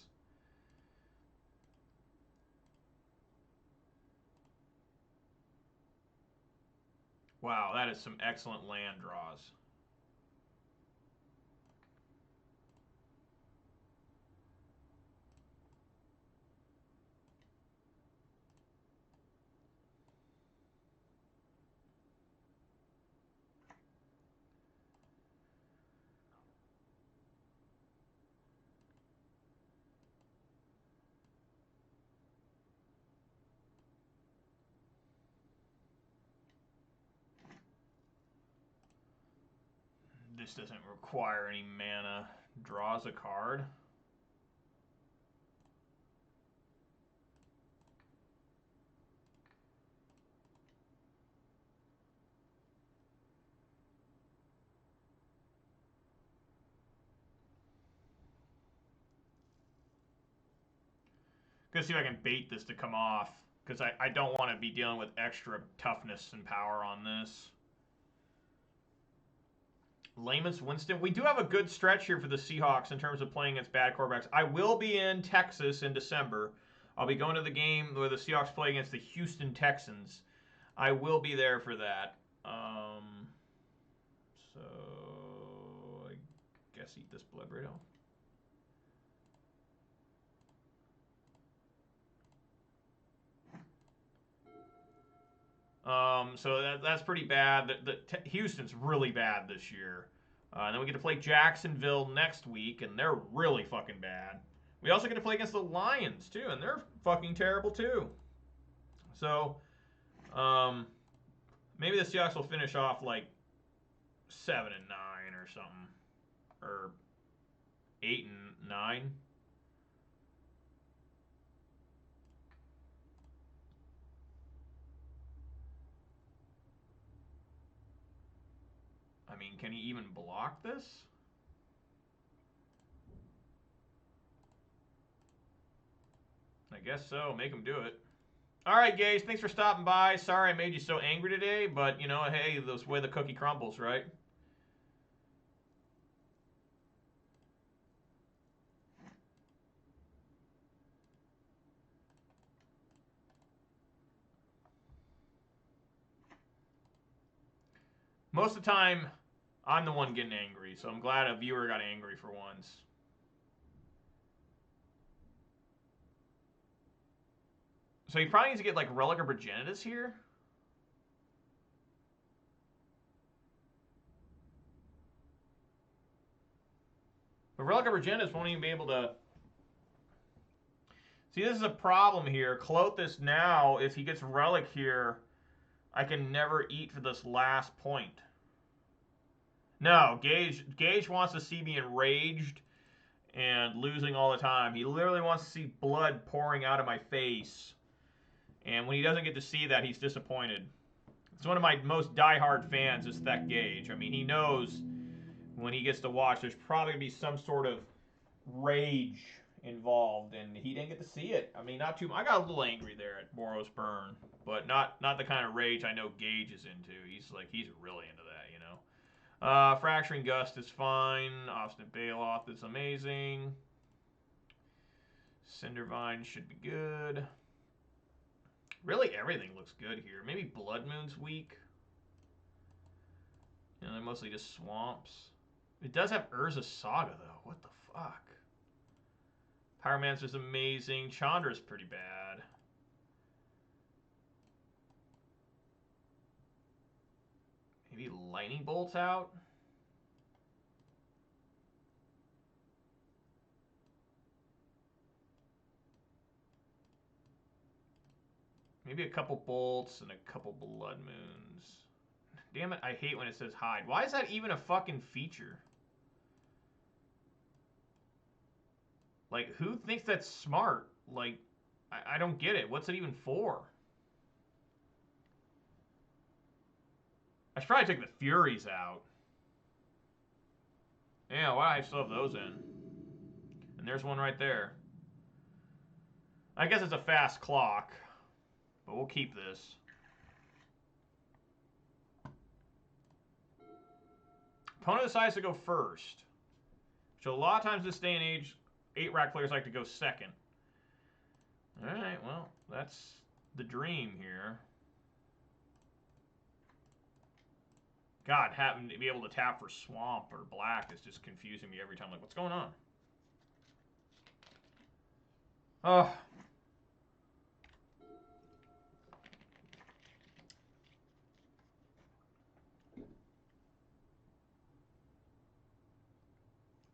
Speaker 1: Wow, that is some excellent land draws. This doesn't require any mana. Draws a card. Gonna see if I can bait this to come off, because I don't want to be dealing with extra toughness and power on this. Jameis Winston. We do have a good stretch here for the Seahawks in terms of playing against bad quarterbacks. I will be in Texas in December. I'll be going to the game where the Seahawks play against the Houston Texans. I will be there for that. So I guess eat this Blood Burrito. So that's pretty bad. Houston's really bad this year. And then we get to play Jacksonville next week, and they're really fucking bad. We also get to play against the Lions, too, and they're fucking terrible, too. So, maybe the Seahawks will finish off, like, 7-9 or something. Or 8-9. I mean, can he even block this? I guess so. Make him do it. All right, Gage. Thanks for stopping by. Sorry I made you so angry today, but, hey, that's the way the cookie crumbles, right? Most of the time, I'm the one getting angry, so I'm glad a viewer got angry for once. So he probably needs to get like Relic or Progenitus here. But Relic or Progenitus won't even be able to... See, this is a problem here. Klothys now, if he gets Relic here, I can never eat for this last point. No, Gage wants to see me enraged and losing all the time. He literally wants to see blood pouring out of my face. And when he doesn't get to see that, he's disappointed. It's one of my most diehard fans is Thek Gage. I mean, he knows when he gets to watch, there's probably going to be some sort of rage involved, and he didn't get to see it. I mean, not too. I got a little angry there at Boros Burn, but not the kind of rage I know Gage is into. He's really into that, you know. Fracturing Gust is fine. Obstinate Baloth is amazing. Cindervine should be good. Really, everything looks good here. Maybe Blood Moon's weak. You know, they're mostly just swamps. It does have Urza Saga, though. What the fuck? Pyromancer's amazing. Chandra's pretty bad. Maybe Lightning Bolt's out? Maybe a couple bolts and a couple Blood Moons. Damn it, I hate when it says hide. Why is that even a fucking feature? Like, who thinks that's smart? Like, I don't get it. What's it even for? I should probably take the Furies out. Yeah, why do I still have those in? And there's one right there. I guess it's a fast clock, but we'll keep this. Opponent decides to go first. So a lot of times this day and age, 8-rack players like to go second. Alright, well, that's the dream here. God, having to be able to tap for Swamp or Black is just confusing me every time. Like, what's going on? Oh.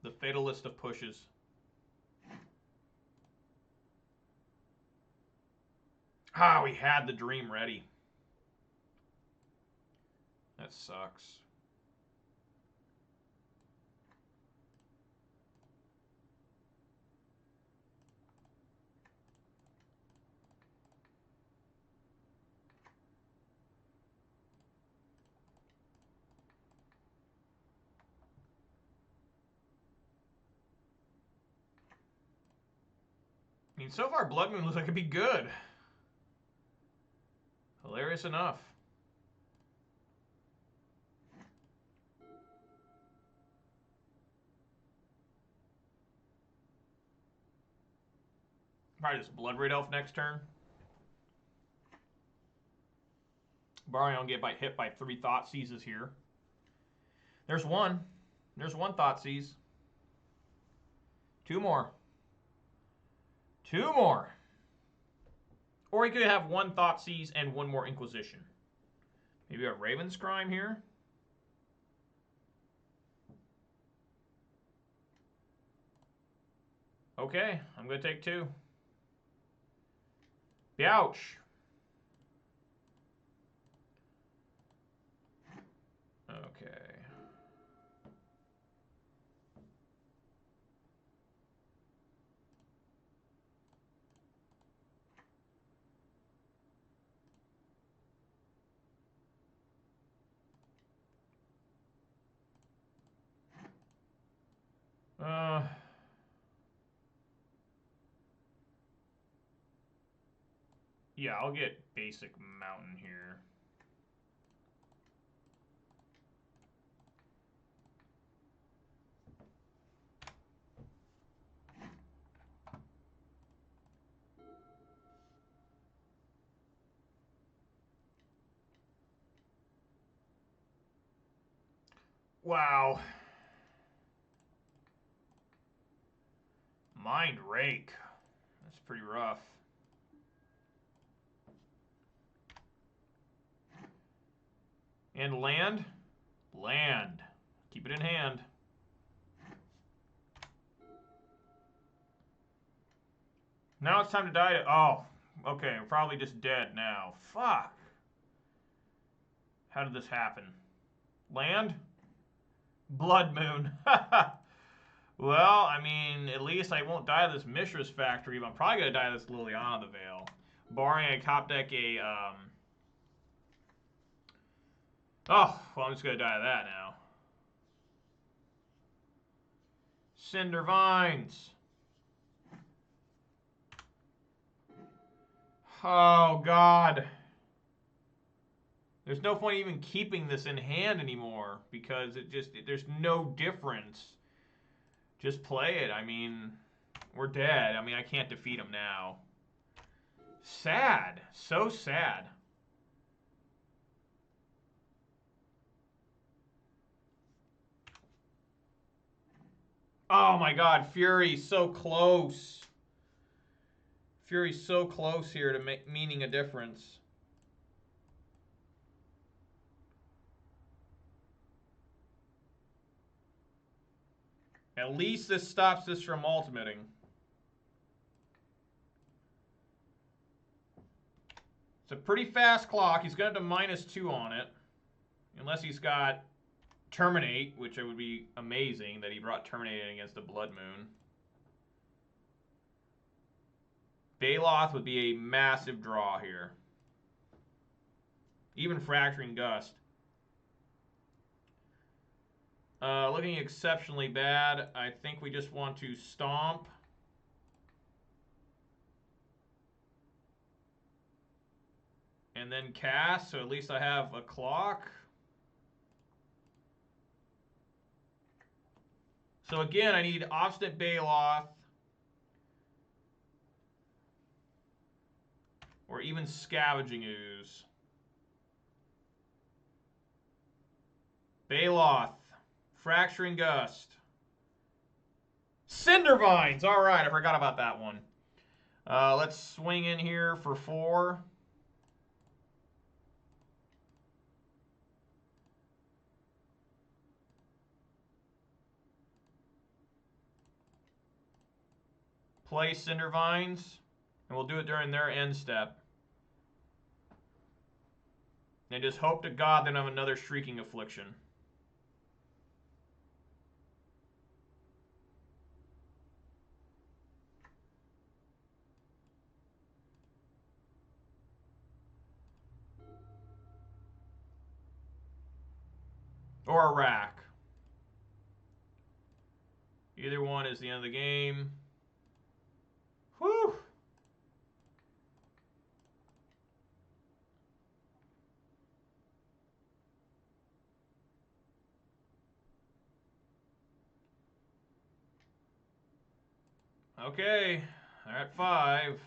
Speaker 1: The fatalist of pushes. Ah, we had the dream ready. That sucks. I mean, so far Blood Moon looks like it'd be good. Hilarious enough. Probably just Blood Red Elf next turn. Barring I don't get hit by 3 Thoughtseizes here. There's one. There's one Thoughtseize. 2 more. 2 more. Or he could have 1 Thoughtseize and 1 more Inquisition. Maybe a Ravenscrime here. Okay, I'm going to take 2. Ouch. Okay. Yeah, I'll get basic mountain here. Wow. Mind Rake. That's pretty rough. And land? Land. Keep it in hand. Now it's time to die to... Oh, okay. We're probably just dead now. Fuck. How did this happen? Land? Blood Moon. Well, I mean, at least I won't die of this Mishra's Factory, but I'm probably going to die of this Liliana the Veil. Barring I top deck a... Oh, well, I'm just going to die of that now. Cinder Vines. Oh, God. There's no point even keeping this in hand anymore because there's no difference. Just play it. I mean, we're dead. I mean, I can't defeat him now. Sad. So sad. Oh my God, Fury so close. Fury's so close here to meaning a difference. At least this stops this from ultimating. It's a pretty fast clock. He's going to have to -2 on it. Unless he's got Terminate, which it would be amazing that he brought Terminate in against the Blood Moon. Baloth would be a massive draw here. Even Fracturing Gust. Looking exceptionally bad. I think we just want to stomp. And then cast, so at least I have a clock. So again, I need Obstinate Baloth. Or even Scavenging Ooze. Baloth. Fracturing Gust. Cinder Vines! Alright, I forgot about that one. Let's swing in here for 4. Play Cinder Vines. And we'll do it during their end step. And just hope to God they don't have another Shrieking Affliction. Or a rack. Either one is the end of the game. Whew! Okay, they're at 5.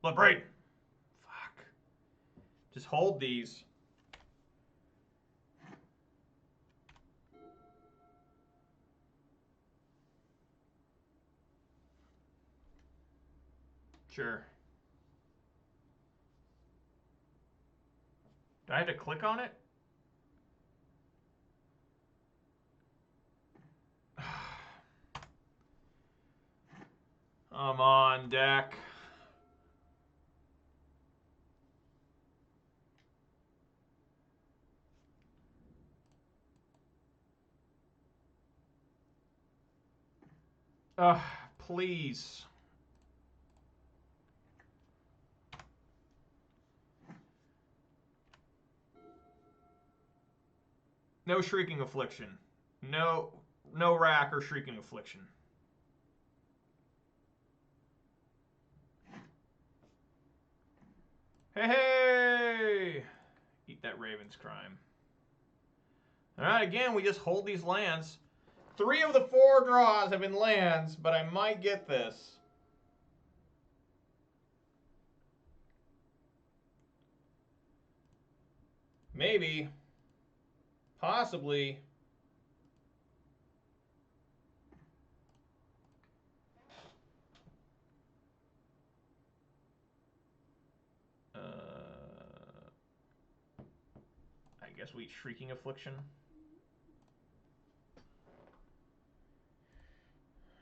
Speaker 1: Bloodbraid! Fuck. Just hold these. Sure. Do I have to click on it? I'm on deck. Please. No Shrieking Affliction. No rack or Shrieking Affliction. Hey! Eat that Raven's Crime. Alright, again, we just hold these lands. 3 of the 4 draws have been lands, but I might get this. Maybe. Possibly. guess we eat Shrieking Affliction.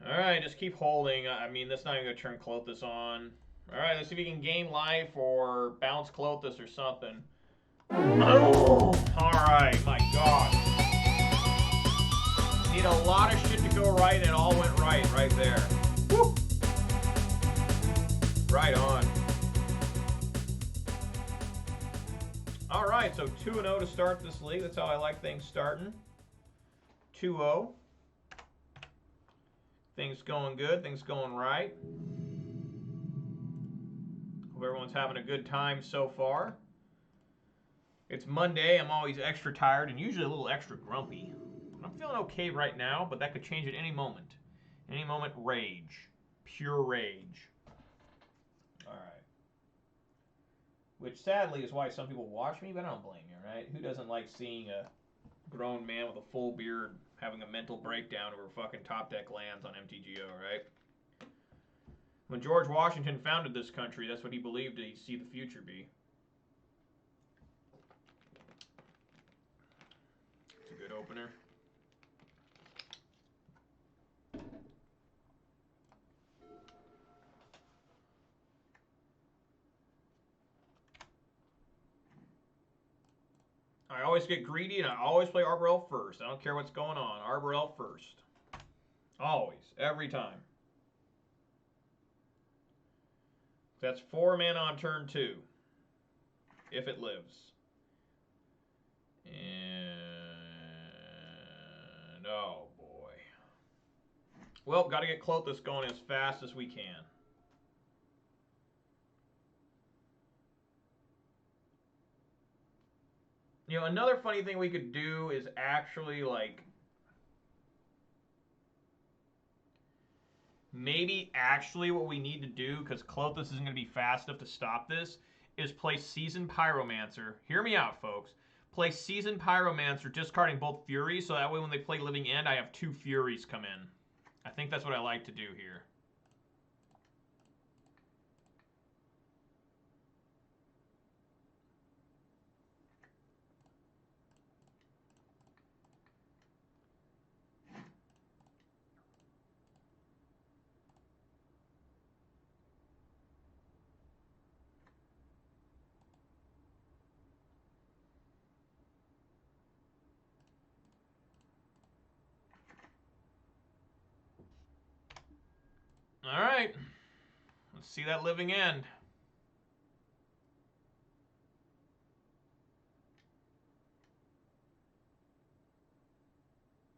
Speaker 1: Alright, just keep holding. I mean, that's not even going to turn Klothys on. Alright, let's see if we can gain life or bounce Klothys or something. Alright, my god. Need a lot of shit to go right, and it all went right there. Woo! Right on. Alright, so 2-0 to start this league. That's how I like things starting. 2-0. Things going good, things going right. Hope everyone's having a good time so far. It's Monday, I'm always extra tired and usually a little extra grumpy. I'm feeling okay right now, but that could change at any moment. Any moment, rage. Pure rage. Alright. Which sadly is why some people watch me, but I don't blame you, right? Who doesn't like seeing a grown man with a full beard having a mental breakdown over fucking Top Deck lands on MTGO, right? When George Washington founded this country, that's what he believed he'd see the future be. It's a good opener. I always get greedy and I always play Arbor Elf first. I don't care what's going on. Arbor Elf first. Always. Every time. That's 4 mana on turn 2. If it lives. And... oh boy. Well, gotta get Klothys going as fast as we can. You know, another funny thing we could do is actually, like, maybe actually what we need to do, because Klothys isn't going to be fast enough to stop this, is play Seasoned Pyromancer. Hear me out, folks. Play Seasoned Pyromancer, discarding both Furies, so that way when they play Living End, I have 2 Furies come in. I think that's what I like to do here. All right. Let's see that Living End.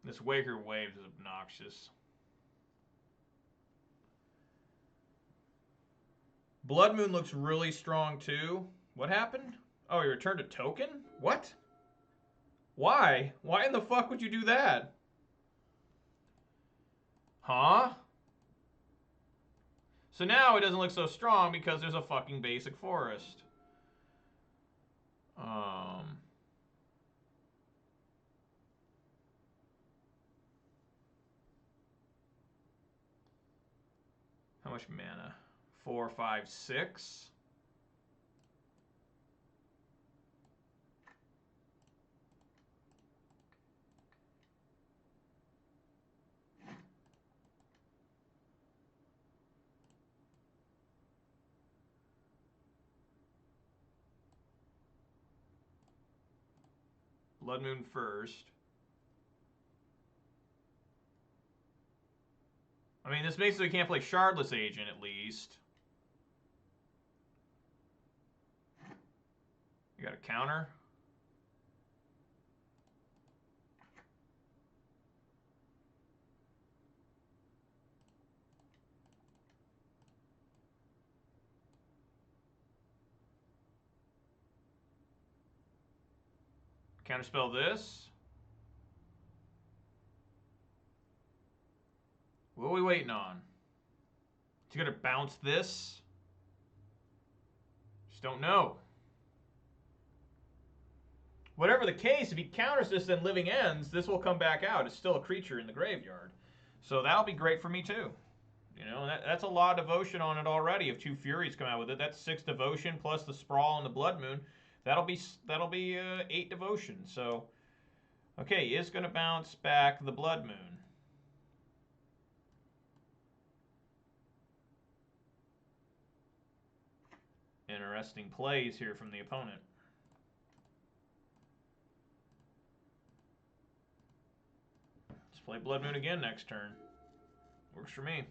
Speaker 1: This Waker Waves is obnoxious. Blood Moon looks really strong too. What happened? Oh, he returned a token? What? Why? Why in the fuck would you do that? Huh? So now it doesn't look so strong because there's a fucking basic forest. How much mana? 4, 5, 6. Blood Moon first. I mean, this basically can't play Shardless Agent, at least. You got a counter? Counterspell this. What are we waiting on? Is he going to bounce this? Just don't know. Whatever the case, if he counters this and Living Ends, this will come back out. It's still a creature in the graveyard. So that'll be great for me too. You know, that's a lot of devotion on it already. If 2 Furies come out with it, that's 6 devotion plus the Sprawl and the Blood Moon. That'll be 8 devotion. So, okay, is going to bounce back the Blood Moon. Interesting plays here from the opponent. Let's play Blood Moon again next turn. Works for me.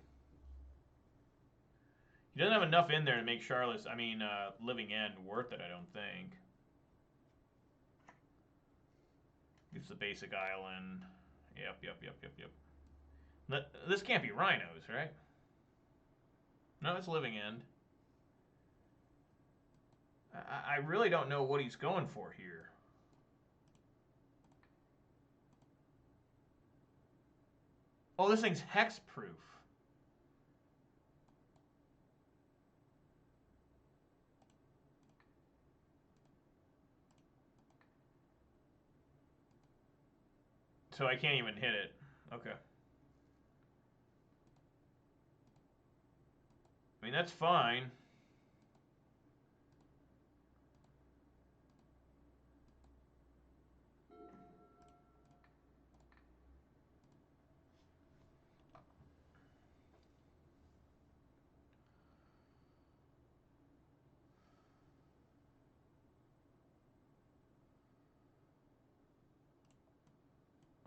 Speaker 1: He doesn't have enough in there to make Living End worth it, I don't think. Gives the basic island. Yep. This can't be Rhinos, right? No, it's Living End. I really don't know what he's going for here. Oh, this thing's hexproof. So I can't even hit it. Okay. I mean, that's fine.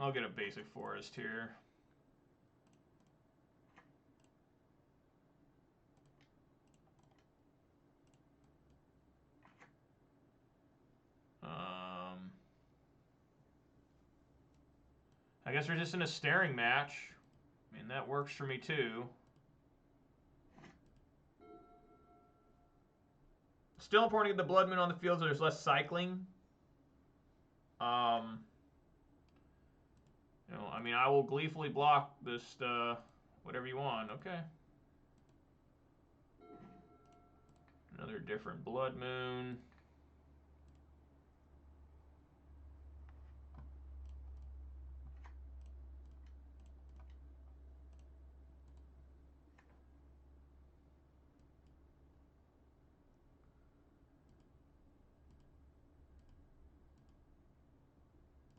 Speaker 1: I'll get a basic forest here. I guess we're just in a staring match. I mean, that works for me too. Still important to get the Blood Moon on the field so there's less cycling. I will gleefully block this, whatever you want. Okay. Another different Blood Moon.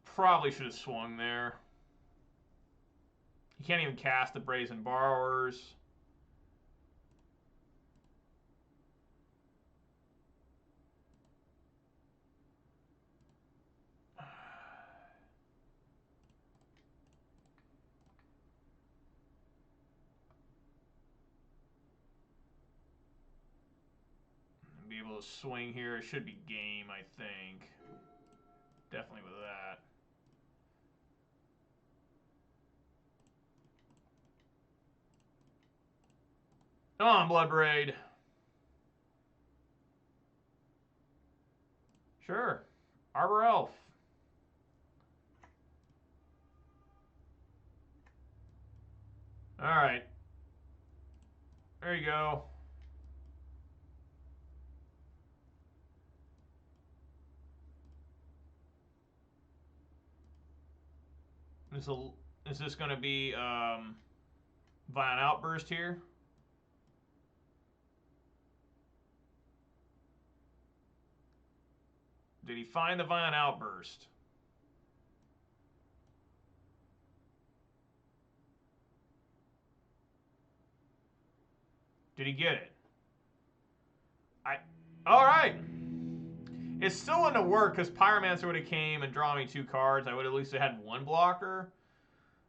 Speaker 1: Probably should have swung there. You can't even cast the Brazen Borrowers. Be able to swing here. It should be game, I think. Definitely with that. Come on, Bloodbraid. Sure. Arbor Elf. Alright. There you go. Is this going to be Violent Outburst here? Did he find the Violent Outburst? Did he get it? All right. It still wouldn't have worked because Pyromancer would have came and drawn me 2 cards. I would at least have had 1 blocker.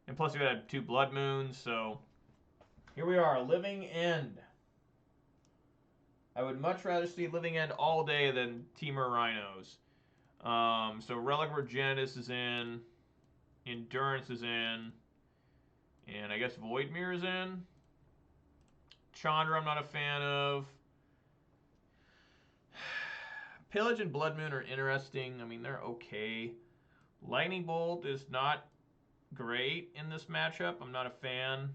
Speaker 1: And plus we would have had 2 Blood Moons, so here we are, Living End. I would much rather see Living End all day than Temur Rhinos. So Relic of Progenitus is in. Endurance is in. And I guess Voidmere is in. Chandra I'm not a fan of. Pillage and Blood Moon are interesting. I mean, they're okay. Lightning Bolt is not great in this matchup. I'm not a fan.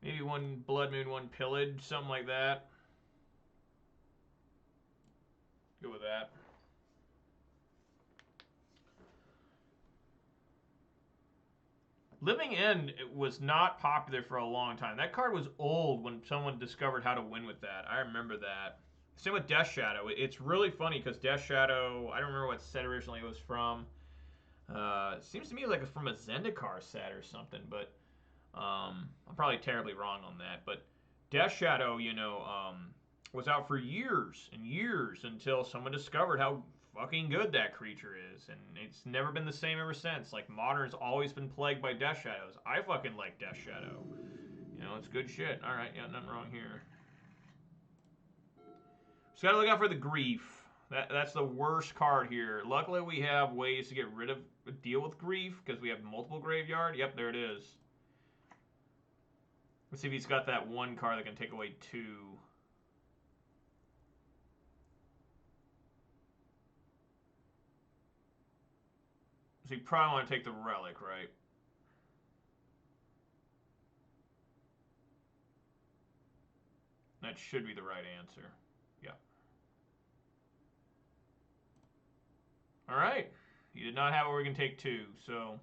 Speaker 1: Maybe 1 Blood Moon, 1 Pillage, something like that. Go with that. Living End was not popular for a long time. That card was old when someone discovered how to win with that. I remember that. Same with Death Shadow. It's really funny because Death Shadow, I don't remember what set originally it was from. It seems to me like it's from a Zendikar set or something, but I'm probably terribly wrong on that. But Death Shadow, was out for years and years until someone discovered how fucking good that creature is, and it's never been the same ever since. Like Modern's always been plagued by Death Shadows. I fucking like Death Shadow. It's good shit. All right, yeah, nothing wrong here. Just gotta look out for the grief. That's the worst card here. Luckily, we have ways to deal with grief because we have multiple graveyard. Yep, there it is. Let's see if he's got that one card that can take away 2. So you probably want to take the relic, right? That should be the right answer. Yeah. All right. He did not have it where we can take 2, so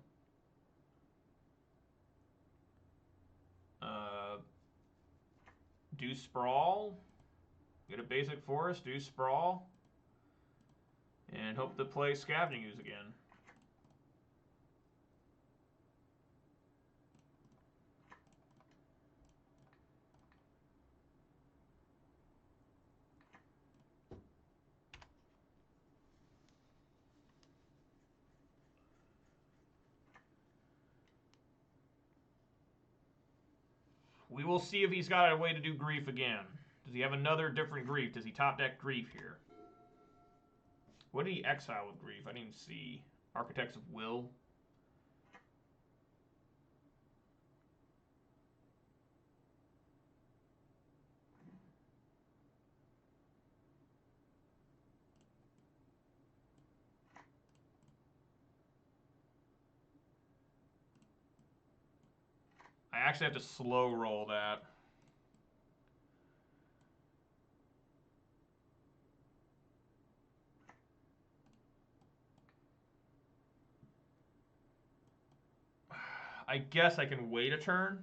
Speaker 1: do Sprawl. Get a basic forest, do Sprawl, and hope to play Scavenging Ooze again. We will see if he's got a way to do grief again. Does he have another different grief? Does he top deck grief here? What did he exile with grief? I didn't even see. Architects of Will. I actually have to slow roll that. I guess I can wait a turn.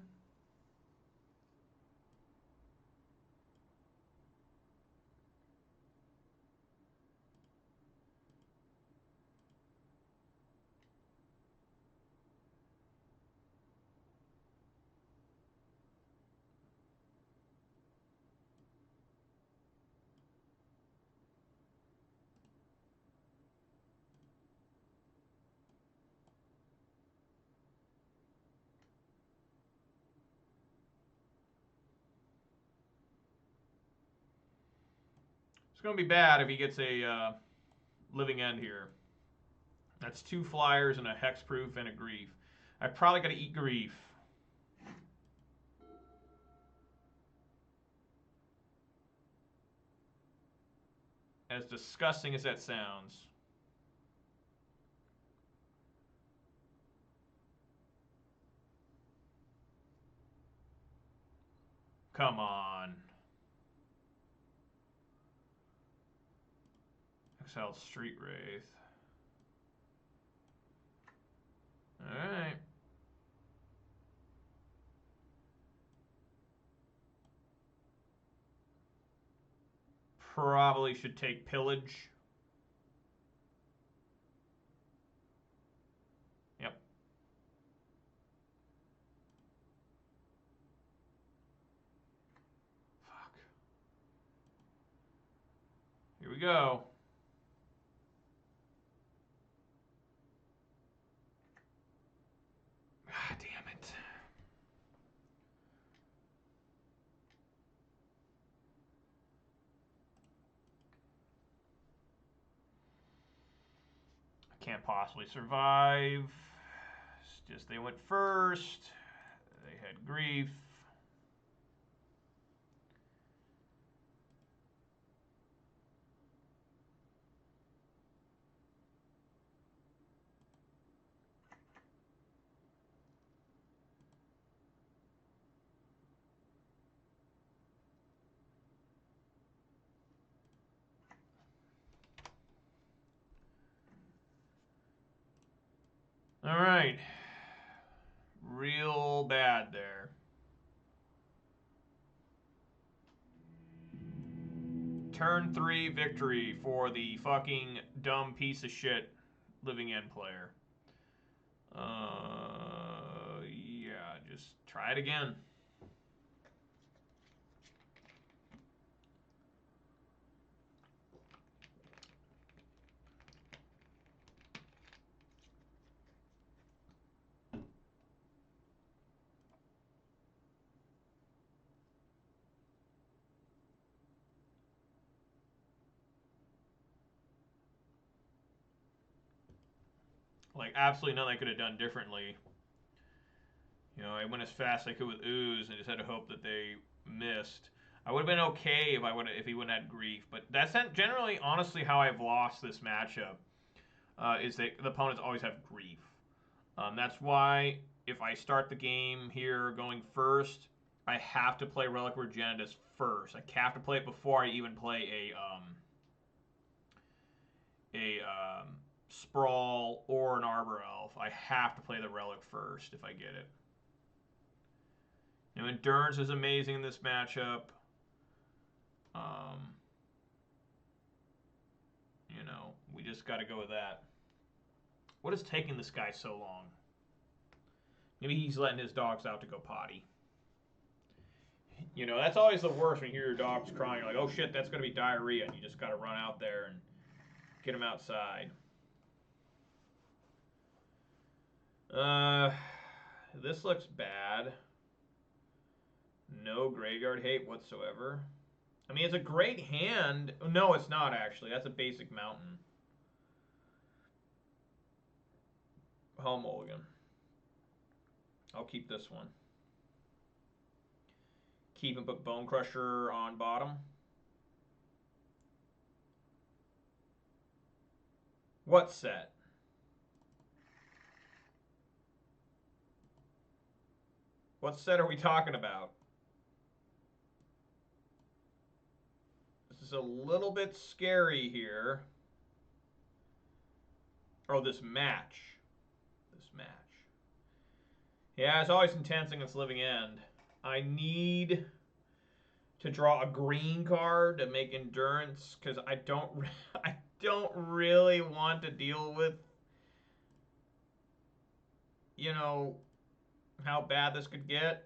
Speaker 1: It's going to be bad if he gets a Living End here. That's 2 flyers and a hexproof and a grief. I probably got to eat grief. As disgusting as that sounds. Come on. Exiled Street Wraith. Alright. Probably should take Pillage. Yep. Fuck. Here we go. God damn it. I can't possibly survive. It's just they went first. They had grief. All right. real bad there. Turn 3 victory for the fucking dumb piece of shit living end player. Yeah, just try it again. Like, absolutely nothing I could have done differently. You know, I went as fast as I could with Ooze and just had to hope that they missed. I would have been okay if he wouldn't have had grief, but that's not generally, honestly, how I've lost this matchup. Is that the opponents always have grief. That's why if I start the game here going first, I have to play Relic Regeneratus first. I have to play it before I even play a Sprawl or an Arbor Elf. I have to play the Relic first if I get it. You know, Endurance is amazing in this matchup. You know, we just got to go with that. What is taking this guy so long? Maybe he's letting his dogs out to go potty. You know, that's always the worst when you hear your dogs crying. You're like, oh shit, that's going to be diarrhea. And you just got to run out there and get him outside. This looks bad. No graveyard hate whatsoever. I mean, it's a great hand. No, it's not actually. That's a basic mountain. Hall mulligan. I'll keep this one. Keep and put Bone Crusher on bottom. What set? What set are we talking about? This is a little bit scary here. Oh, this match. This match. Yeah, it's always intense against Living End. I need to draw a green card to make Endurance because I don't really want to deal with, you know, how bad this could get.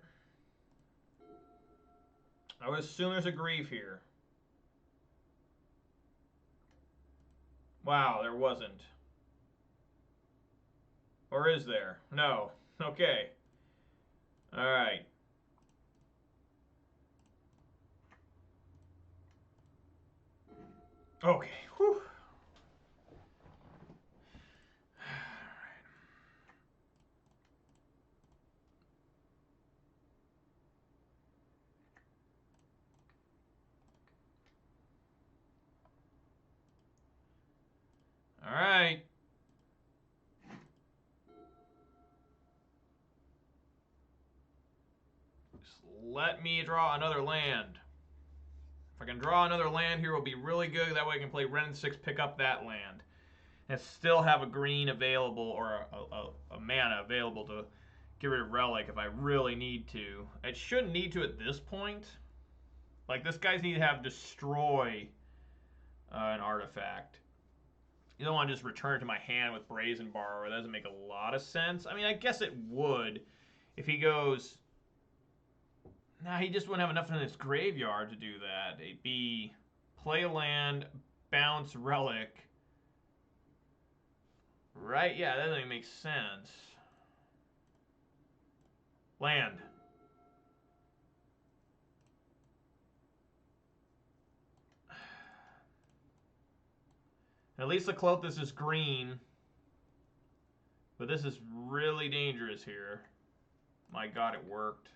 Speaker 1: I would assume there's a grief here. Wow, there wasn't. Or is there? No. Okay. Alright. Okay. Whew. Alright. Just let me draw another land. If I can draw another land here, it will be really good. That way I can play Wrenn and 6, pick up that land. And still have a green available or a mana available to get rid of Relic if I really need to. I shouldn't need to at this point. Like, this guy's need to have Destroy an artifact. You don't want to just return it to my hand with Brazen Borrower. That doesn't make a lot of sense. I mean, I guess it would if he goes... Nah, he just wouldn't have enough in his graveyard to do that. It'd be play a land, bounce Relic. Right? Yeah, that doesn't make sense. Land. At least the Klothys is green. But this is really dangerous here. My god, it worked.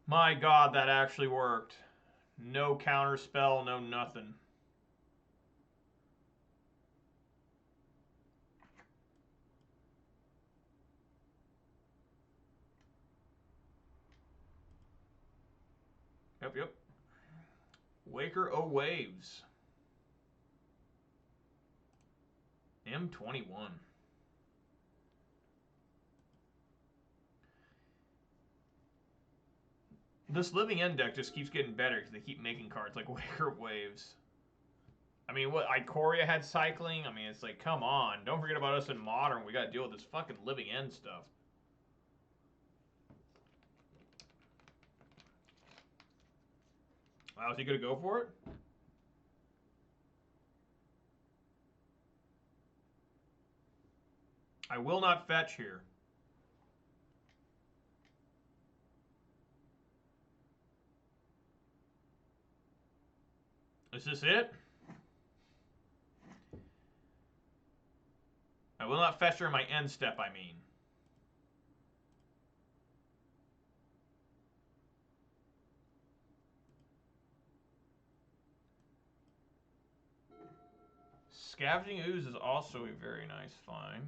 Speaker 1: My god, that actually worked. No counter spell, no nothing. Yep. Waker O Waves. M21. This Living End deck just keeps getting better because they keep making cards like Waker of Waves. I mean, what, Ikoria had cycling? I mean, it's like, come on. Don't forget about us in Modern. We got to deal with this fucking Living End stuff. Wow, is he going to go for it? I will not fetch here. Is this it? I will not fetch her in my end step, I mean. Scavenging Ooze is also a very nice find.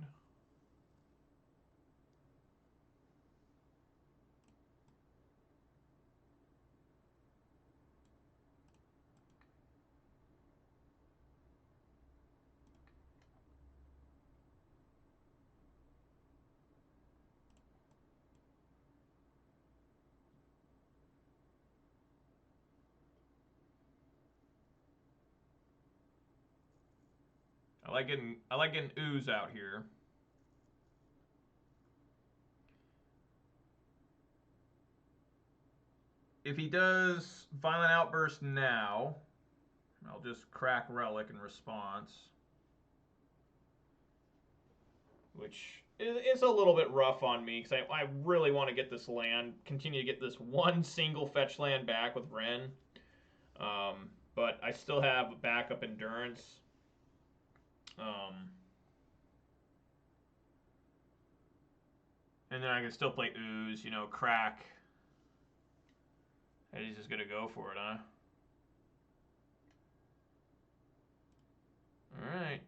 Speaker 1: I like getting Ooze out here. If he does Violent Outburst now, I'll just crack Relic in response. Which is a little bit rough on me, because I really want to get this land, continue to get this one single fetch land back with Wrenn. But I still have backup Endurance. And then I can still play Ooze, you know, crack. And he's just going to go for it, huh? Alright.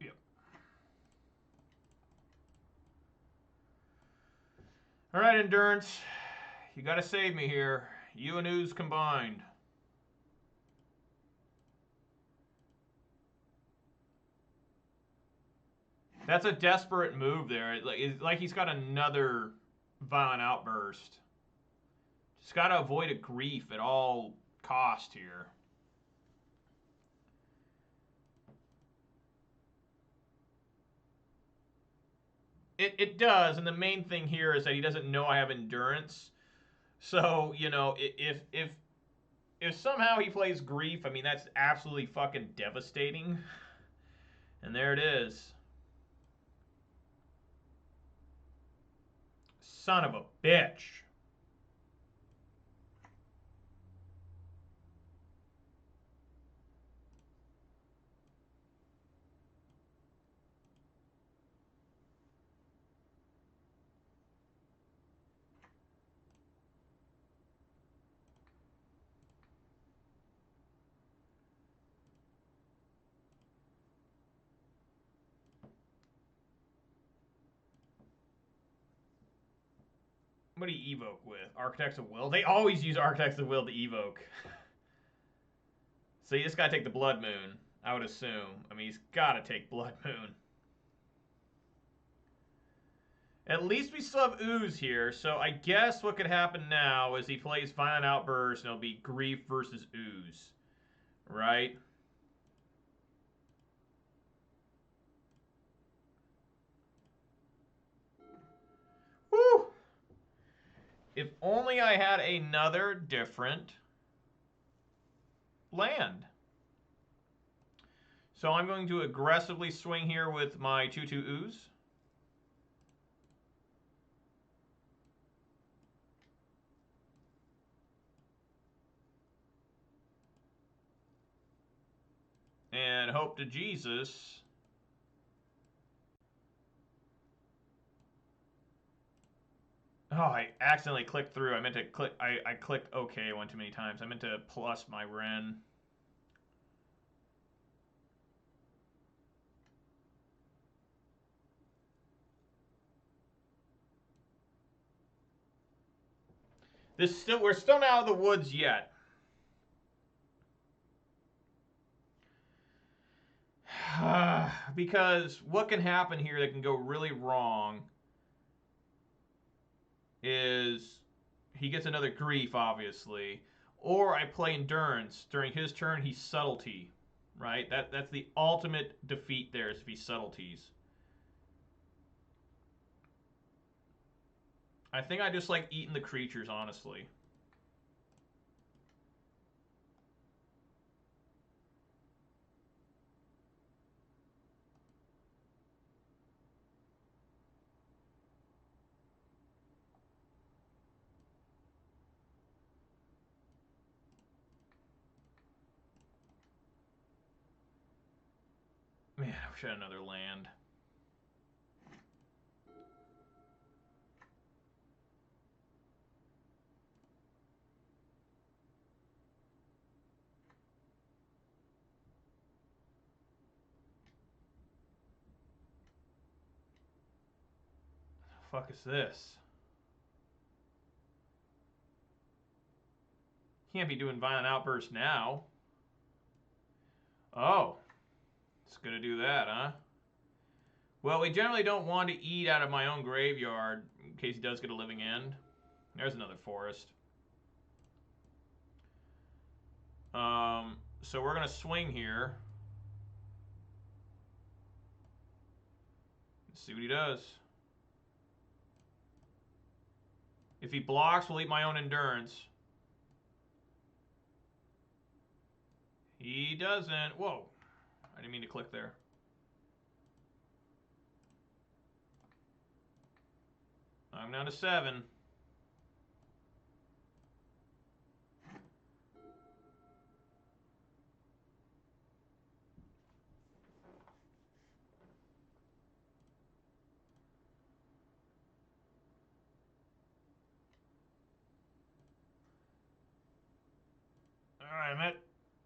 Speaker 1: Yep. Alright, Endurance. You got to save me here. You and Ooze combined. That's a desperate move there. It's like he's got another Violent Outburst. Just got to avoid a grief at all cost here. It does, and the main thing here is that he doesn't know I have Endurance. So, you know, if somehow he plays Grief, I mean, that's absolutely fucking devastating. And there it is. Son of a bitch. What do you evoke with? Architects of Will? They always use Architects of Will to evoke. So you just gotta take the Blood Moon, I would assume. I mean, he's gotta take Blood Moon. At least we still have Ooze here, so I guess what could happen now is he plays Violent Outburst and it'll be Grief versus Ooze. Right? Woo! If only I had another different land. So I'm going to aggressively swing here with my 2/2 Ooze. hope to Jesus. Oh, I accidentally clicked through. I meant to click. I clicked OK one too many times. I meant to plus my Ren. We're still not out of the woods yet. Because what can happen here that can go really wrong is he gets another grief, obviously, or I play endurance. During his turn, he's subtlety, right? That's the ultimate defeat there is if he subtleties. I think I just like eating the creatures, honestly. Man, I wish I had another land. What the fuck is this? Can't be doing violent outbursts now. Oh, it's gonna do that, huh? Well, we generally don't want to eat out of my own graveyard in case he does get a living end. There's another forest. So we're gonna swing here. Let's see what he does. If he blocks, we'll eat my own endurance. He doesn't. Whoa. I didn't mean to click there. I'm down to 7. Alright, I'm at...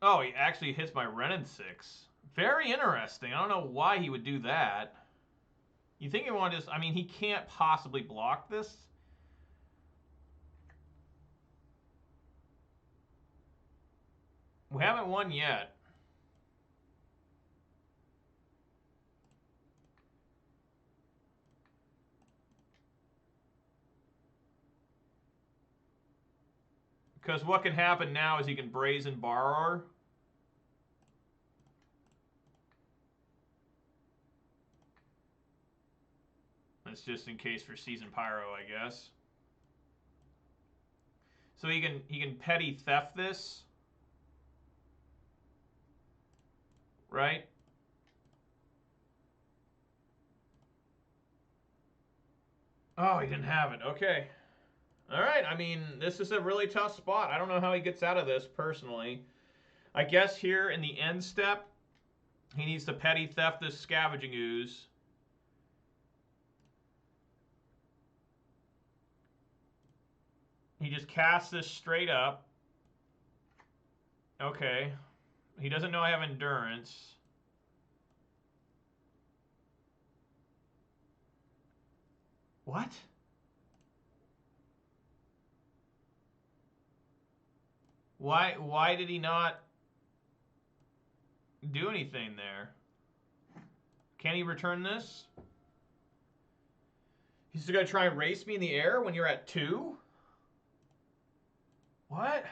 Speaker 1: Oh, he actually hits my Renin 6. Very interesting. I don't know why he would do that. You think he wanted to... I mean, he can't possibly block this. We haven't won yet. Because what can happen now is he can Brazen Borrower. That's just in case for Season Pyro, I guess. So he can Petty Theft this. Right? Oh, he didn't have it. Okay. All right. I mean, this is a really tough spot. I don't know how he gets out of this personally. I guess here in the end step, he needs to Petty Theft this Scavenging Ooze. He just casts this straight up. Okay. He doesn't know I have Endurance. What? Why did he not do anything there? Can he return this? He's going to try and race me in the air when you're at 2? What?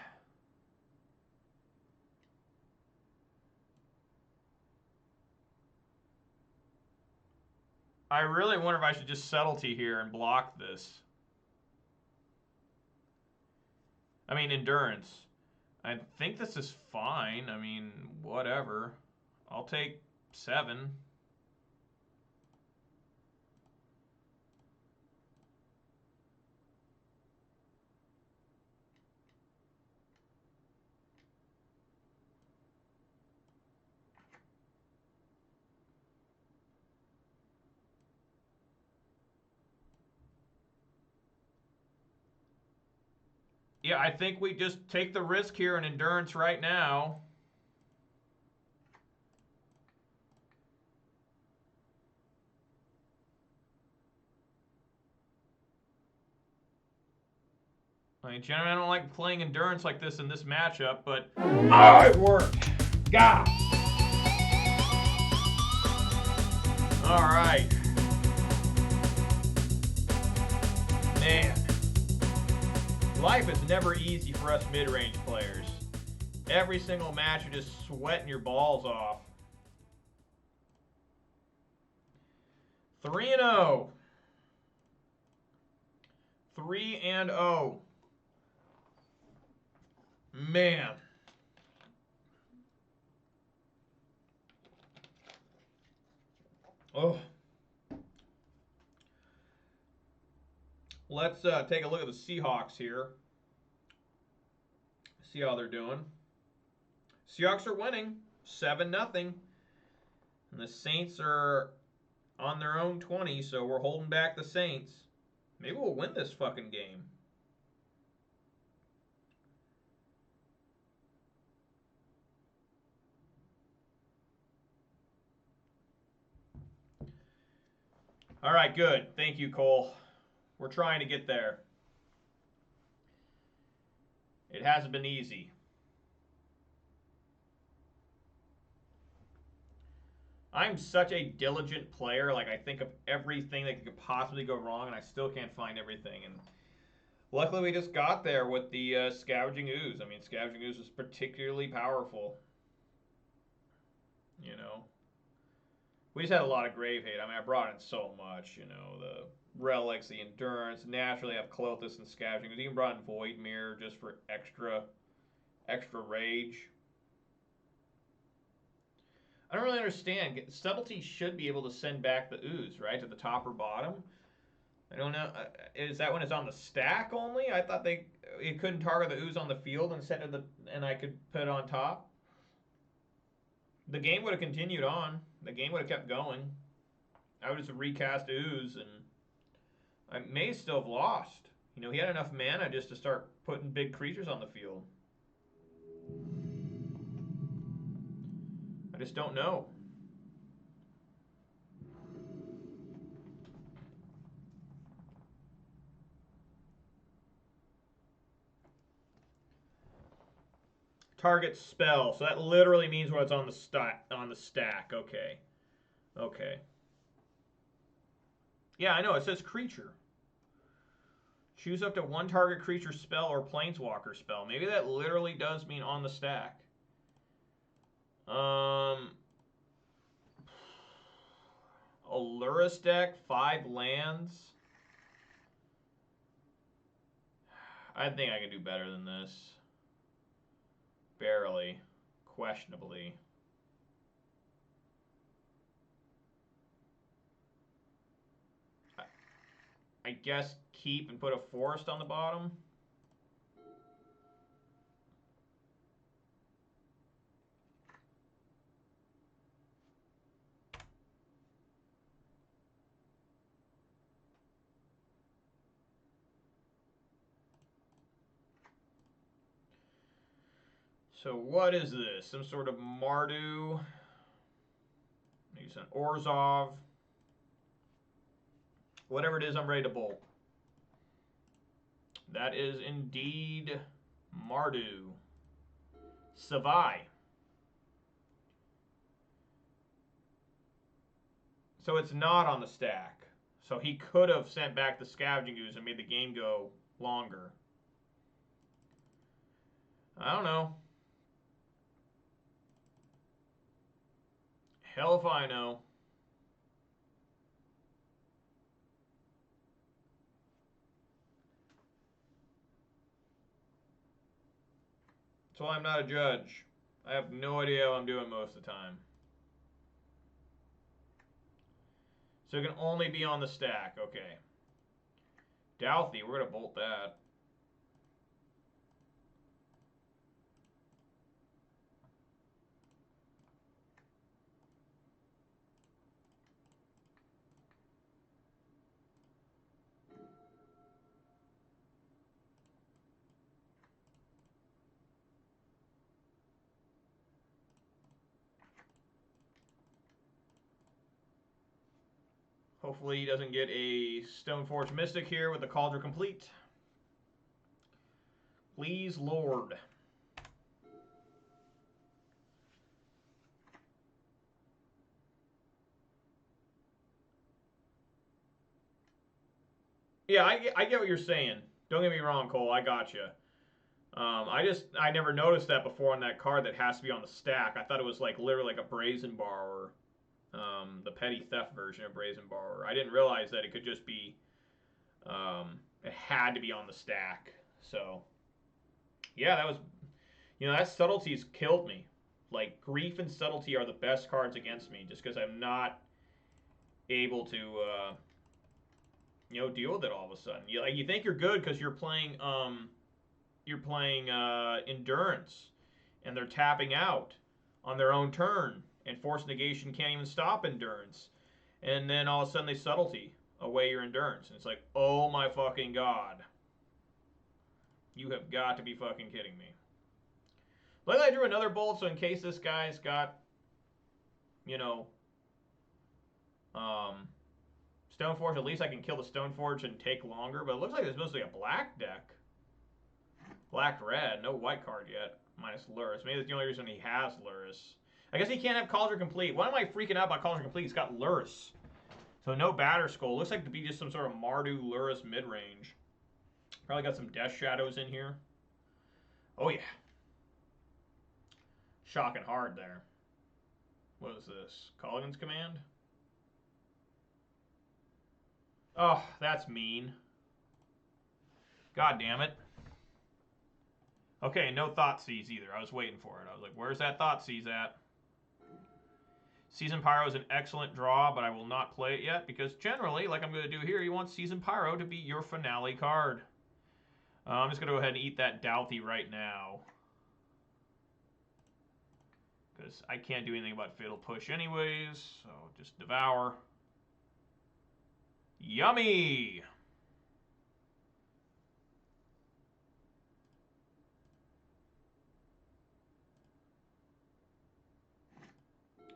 Speaker 1: I really wonder if I should just Subtlety here and block this. I mean, Endurance. I think this is fine. I mean, whatever. I'll take 7. Yeah, I think we just take the risk here in endurance right now. I mean, generally I don't like playing endurance like this in this matchup, but oh, it worked. God. All right. Man. Life is never easy for us mid-range players. Every single match you're just sweating your balls off. 3-0. 3-0. Man. Oh. Let's take a look at the Seahawks here. See how they're doing. Seahawks are winning 7-0. And the Saints are on their own 20, so we're holding back the Saints. Maybe we'll win this fucking game. All right, good. Thank you, Cole. We're trying to get there. It hasn't been easy. I'm such a diligent player. Like, I think of everything that could possibly go wrong, and I still can't find everything. And luckily, we just got there with the Scavenging Ooze. I mean, Scavenging Ooze was particularly powerful. You know? We just had a lot of Grave Hate. I mean, I brought in so much, you know, the Relics, the Endurance, naturally have Klothys and Scavenging. We even brought in Void Mirror just for extra rage. I don't really understand. Subtlety should be able to send back the ooze, right, to the top or bottom. I don't know. Is that when it's on the stack only? I thought it couldn't target the ooze on the field and I could put it on top. The game would have continued on. The game would have kept going. I would just recast ooze, and I may still have lost. You know, he had enough mana just to start putting big creatures on the field. I just don't know. Target spell. So that literally means what's on the stack. Okay. Okay. Yeah, I know. It says creature. Choose up to one target creature spell or planeswalker spell. Maybe that literally does mean on the stack. Aluris deck, 5 lands. I think I can do better than this. Barely. Questionably. I guess keep and put a forest on the bottom. So what is this? Some sort of Mardu. Maybe some Orzhov. Whatever it is, I'm ready to bolt. That is indeed Mardu. Savai. So it's not on the stack. So he could have sent back the Scavenging Ooze and made the game go longer. I don't know. Hell if I know. That's why I'm not a judge. I have no idea how I'm doing most of the time. So it can only be on the stack. Okay. Douthie, we're going to bolt that. Hopefully he doesn't get a Stoneforge Mystic here with the Cauldron complete. Please, Lord. Yeah, I get what you're saying. Don't get me wrong, Cole. I got you. I never noticed that before on that card that has to be on the stack. I thought it was like literally like a Brazen Borrower, the Petty Theft version of Brazen Borrower. I didn't realize that it could just be, it had to be on the stack. So, yeah, that was, that Subtlety's killed me. Like, Grief and Subtlety are the best cards against me just because I'm not able to, deal with it all of a sudden. You think you're good because you're playing Endurance, and they're tapping out on their own turn, and Force Negation can't even stop Endurance. And then all of a sudden they Subtlety away your Endurance. And it's like, oh my fucking god. You have got to be fucking kidding me. Luckily I drew another bolt, so in case this guy's got, Stoneforge, at least I can kill the Stoneforge and take longer. But it looks like it's mostly a black deck. Black-red, no white card yet, minus Lurrus. Maybe that's the only reason he has Lurrus. I guess he can't have Cauldron Complete. Why am I freaking out about Cauldron Complete? He's got Lurrus. So no Batterskull. Looks like to be just some sort of Mardu Lurrus mid-range. Probably got some Death Shadows in here. Oh, yeah. Shocking hard there. What is this? Colligan's Command? Oh, that's mean. God damn it. Okay, no Thoughtseize either. I was waiting for it. I was like, where's that Thoughtseize at? Season Pyro is an excellent draw, but I will not play it yet because generally, like I'm going to do here, you want Season Pyro to be your finale card. I'm just going to go ahead and eat that Douthie right now. Because I can't do anything about Fatal Push anyways, so just devour. Yummy!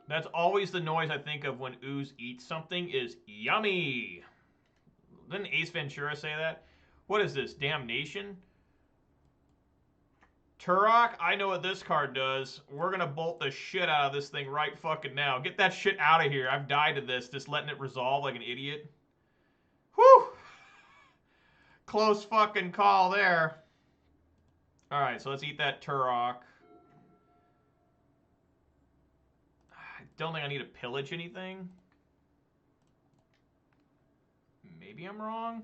Speaker 1: That's always the noise I think of when Ooze eats something is yummy. Didn't Ace Ventura say that? What is this? Damnation? Turok, I know what this card does. We're going to bolt the shit out of this thing right fucking now. Get that shit out of here. I've died to this, just letting it resolve like an idiot. Whew! Close fucking call there. Alright, so let's eat that Turok. I don't think I need to pillage anything. Maybe I'm wrong.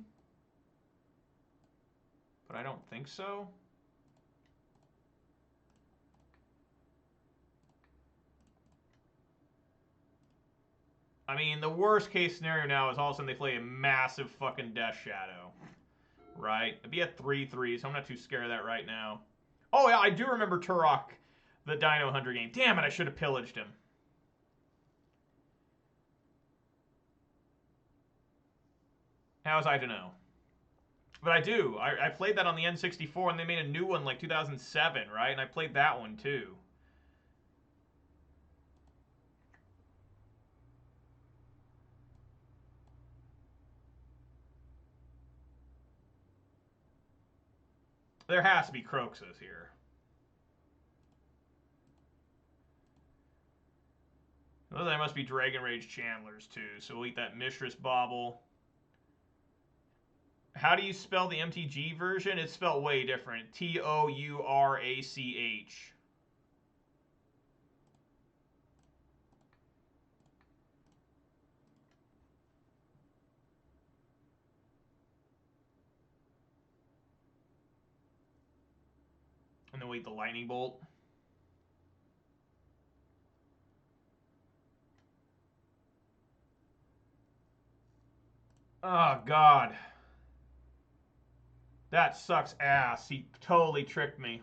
Speaker 1: But I don't think so. I mean, the worst case scenario now is all of a sudden they play a massive fucking Death Shadow. Right? It'd be a 3/3, so I'm not too scared of that right now. Oh, yeah, I do remember Turok, the Dino Hunter game. Damn it, I should have pillaged him. How was I to know? But I do. I played that on the N64, and they made a new one like 2007, right? And I played that one, too. There has to be Croxus here. Those there must be Dragon Rage Chandlers, too. So we'll eat that Mishra's Bauble. How do you spell the MTG version? It's spelled way different. Tourach. And then we'll eat the Lightning Bolt. Oh, God. That sucks ass. He totally tricked me.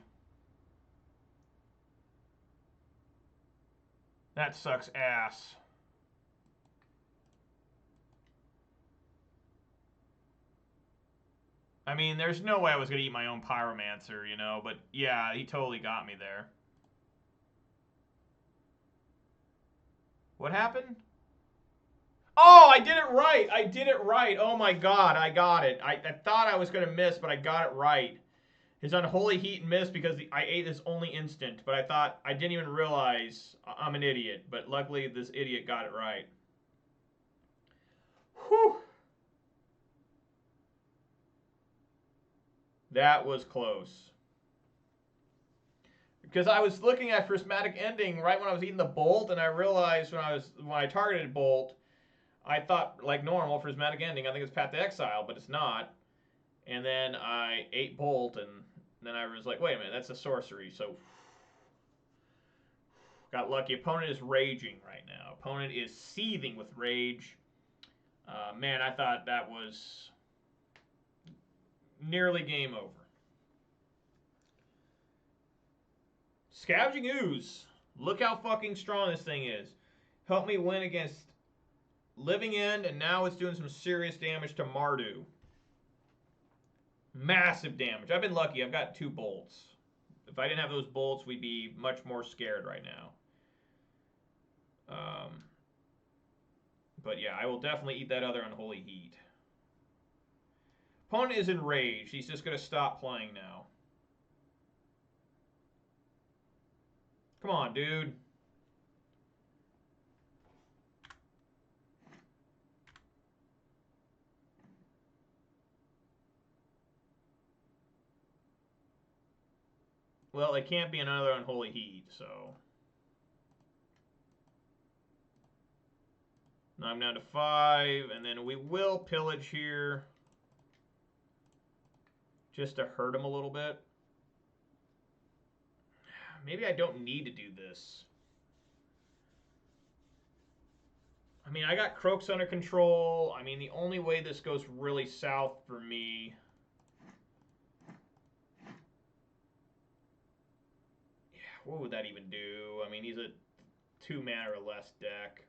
Speaker 1: That sucks ass. I mean, there's no way I was going to eat my own Pyromancer, you know, but yeah, he totally got me there. What happened? Oh, I did it right. I did it right. Oh my god, I got it. I thought I was going to miss, but I got it right. His Unholy Heat missed because I ate this only instant, but I thought, I didn't even realize I'm an idiot, but luckily this idiot got it right. Whew. That was close. Because I was looking at Prismatic Ending right when I was eating the Bolt, and I realized when I targeted Bolt, I thought, like normal, Prismatic Ending, I think it's Path to Exile, but it's not. And then I ate Bolt, and then I was like, wait a minute, that's a sorcery, so got lucky. Opponent is raging right now. Opponent is seething with rage. Man, I thought that was nearly game over. Scavenging Ooze. Look how fucking strong this thing is. Helped me win against Living End, and now it's doing some serious damage to Mardu. Massive damage. I've been lucky. I've got 2 bolts. If I didn't have those bolts, we'd be much more scared right now. But yeah, I will definitely eat that other Unholy Heat. Opponent is enraged. He's just going to stop playing now. Come on, dude. Well, it can't be another Unholy Heat, so... Now I'm down to 5, and then we will pillage here. Just to hurt him a little bit. Maybe I don't need to do this. I mean, I got Croaks under control. I mean, the only way this goes really south for me... Yeah, what would that even do? I mean, he's a 2-mana or less deck.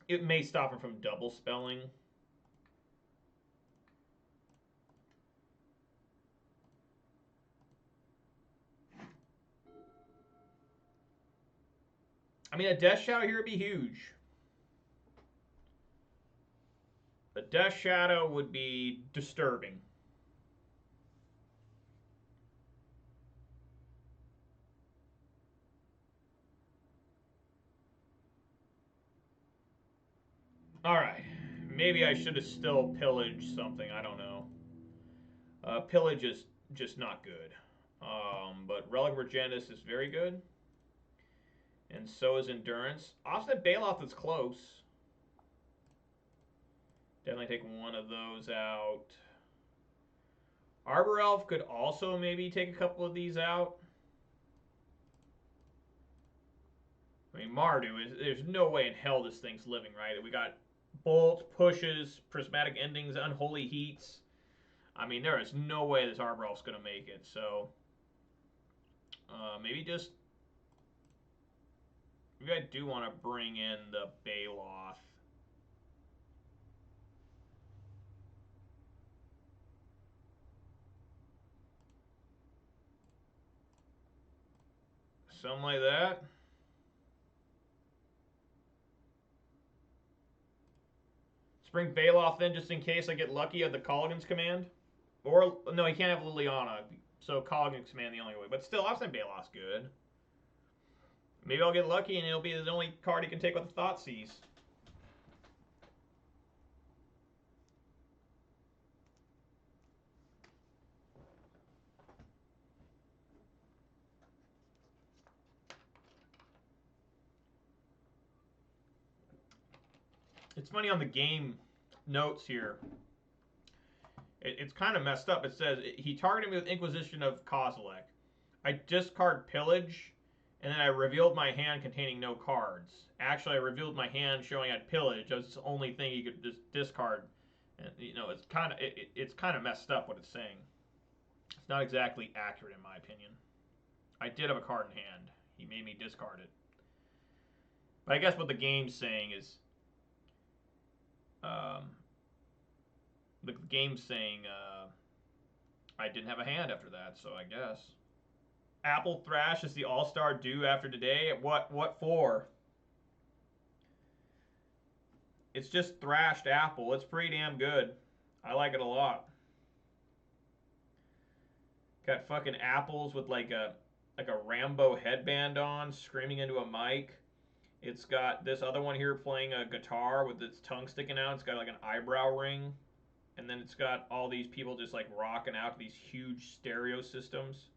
Speaker 1: It may stop him from double spelling. I mean, a Death Shadow here would be huge. A Death Shadow would be disturbing. Alright. Maybe I should have still pillaged something. I don't know. Pillage is just not good. But Relic of Regentis is very good. And so is Endurance. Obstinate Baloth is close. Definitely take one of those out. Arbor Elf could also maybe take a couple of these out. I mean, Mardu, there's no way in hell this thing's living, right? We got Bolt, Pushes, Prismatic Endings, Unholy Heats. I mean, there is no way this Arbor Elf's going to make it, so... maybe just... Maybe I do want to bring in the Baloth. Something like that. Bring Baloth then just in case I get lucky at the Colligan's command. Or, no, he can't have Liliana, so Colligan's command the only way. But still, I'll say Baloth's good. Maybe I'll get lucky and it'll be the only card he can take with the Thoughtseize. It's funny on the game notes here. It's kind of messed up. It says, he targeted me with Inquisition of Kozilek. I discard Pillage, and then I revealed my hand containing no cards. Actually, I revealed my hand showing I had Pillage. That was the only thing he could just discard. And, you know, it's kind of messed up what it's saying. It's not exactly accurate in my opinion. I did have a card in hand. He made me discard it. But I guess what the game's saying is... the game's saying I didn't have a hand after that, so I guess. Apple Thrash is the all-star due after today. What for? It's just thrashed apple. It's pretty damn good. I like it a lot. Got fucking apples with like a Rambo headband on, screaming into a mic. It's got this other one here playing a guitar with its tongue sticking out. It's got like an eyebrow ring. And then it's got all these people just like rocking out to these huge stereo systems.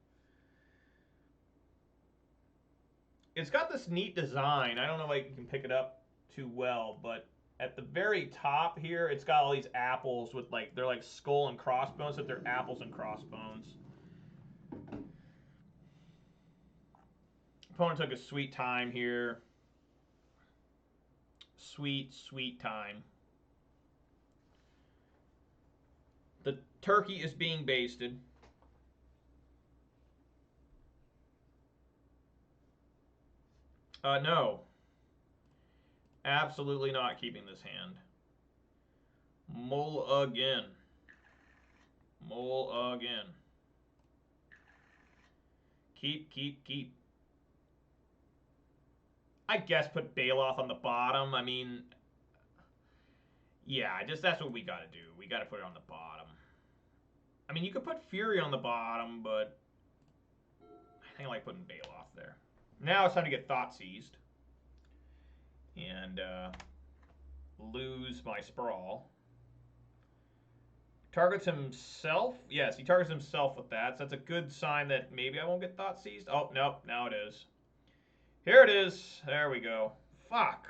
Speaker 1: It's got this neat design. I don't know if you can pick it up too well, but at the very top here, it's got all these apples with like, they're like skull and crossbones, but they're apples and crossbones. Opponent took a sweet time here. Sweet, sweet time. The turkey is being basted. No. Absolutely not keeping this hand. Mull again. Mull again. Keep, keep, keep. I guess put Baloth on the bottom. I mean, yeah, just that's what we got to do. We got to put it on the bottom. I mean, you could put Fury on the bottom, but I think I like putting Baloth there. Now it's time to get Thought Seized and lose my Sprawl. Targets himself. Yes, he targets himself with that. So that's a good sign that maybe I won't get Thought Seized. Oh, nope, now it is. Here it is. There we go. Fuck.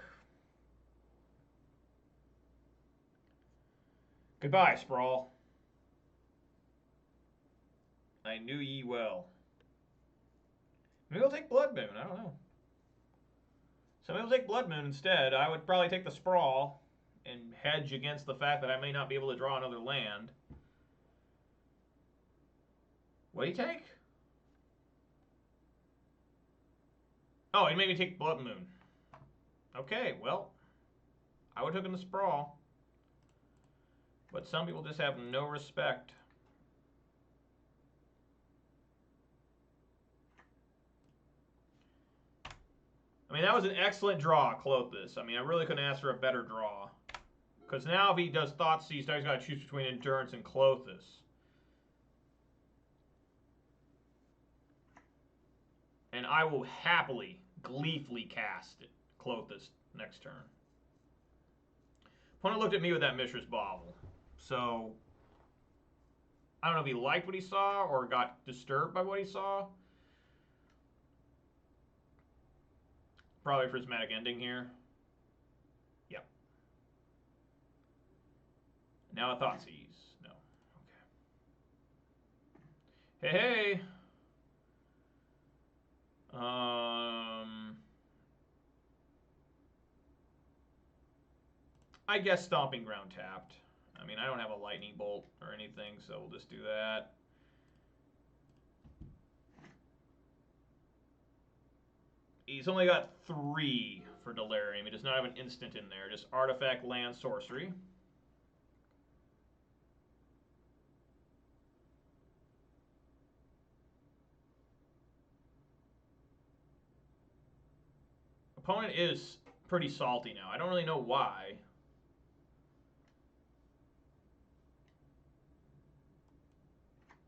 Speaker 1: Goodbye, Sprawl. I knew ye well. Maybe I'll take Blood Moon. I don't know. Somebody will take Blood Moon instead. I would probably take the Sprawl and hedge against the fact that I may not be able to draw another land. What do you take? Oh, he made me take Blood Moon. Okay, well, I would have taken the Sprawl. But some people just have no respect. I mean, that was an excellent draw, Klothys. I mean, I really couldn't ask for a better draw. Because now if he does Thought Seized, he's got to choose between Endurance and Klothys. And I will happily, gleefully cast it, Klothys next turn. Opponent looked at me with that Mishra's Bauble. So, I don't know if he liked what he saw or got disturbed by what he saw. Probably Prismatic Ending here. Yep. Now a Thought Seize. No. Okay. Hey, hey. I guess Stomping Ground tapped. I mean, I don't have a Lightning Bolt or anything, so we'll just do that. He's only got 3 for Delirium. He does not have an instant in there. Just Artifact, Land, Sorcery. Opponent is pretty salty now. I don't really know why.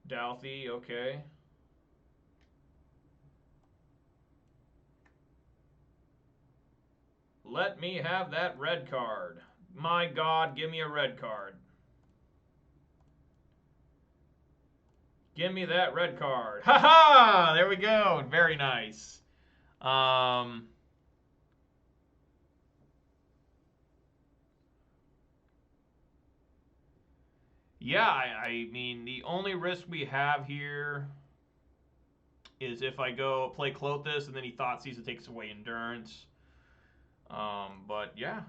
Speaker 1: Douthie, okay. Let me have that red card. My God, give me a red card. Give me that red card. Ha ha! There we go. Very nice. Yeah, I mean, the only risk we have here is if I go play Klothys and then he Thought Seized, it takes away Endurance. But yeah.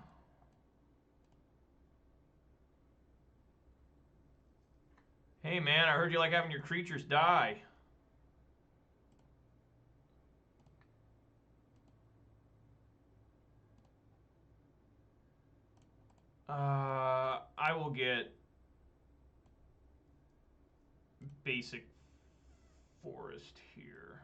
Speaker 1: Hey man, I heard you like having your creatures die. I will get basic forest here.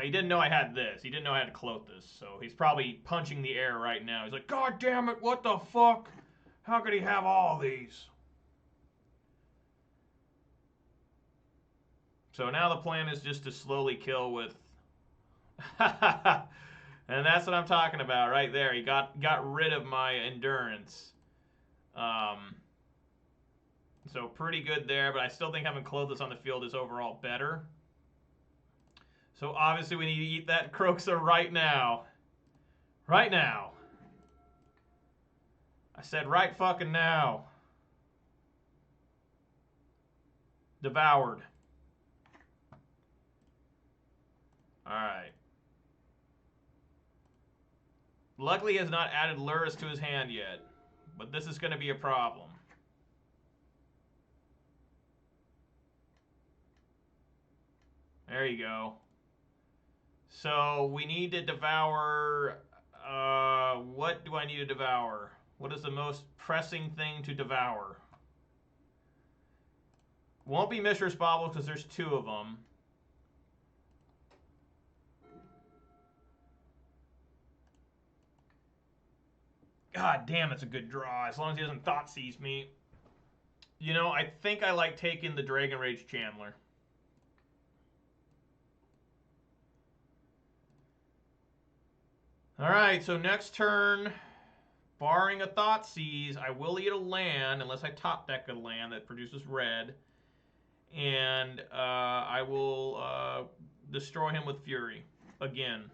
Speaker 1: He didn't know I had this. He didn't know I had Klothys, so he's probably punching the air right now. He's like, God damn it, what the fuck? How could he have all these? So now the plan is just to slowly kill with... And that's what I'm talking about right there. He got rid of my endurance. So pretty good there, but I still think having Klothys on the field is overall better. So obviously we need to eat that Kroxa right now. Right now. I said right fucking now. Devoured. Alright. Luckily he has not added Lurrus to his hand yet. But this is going to be a problem. There you go. So we need to devour... what do I need to devour? What is the most pressing thing to devour? Won't be Mishra's Baubles because there's 2 of them. God damn, it's a good draw. As long as he doesn't Thoughtseize me. You know, I think I like taking the Dragon Rage Chandler. Alright, so next turn, barring a Thoughtseize, I will eat a land, unless I top deck a land that produces red. And I will destroy him with Fury. Again.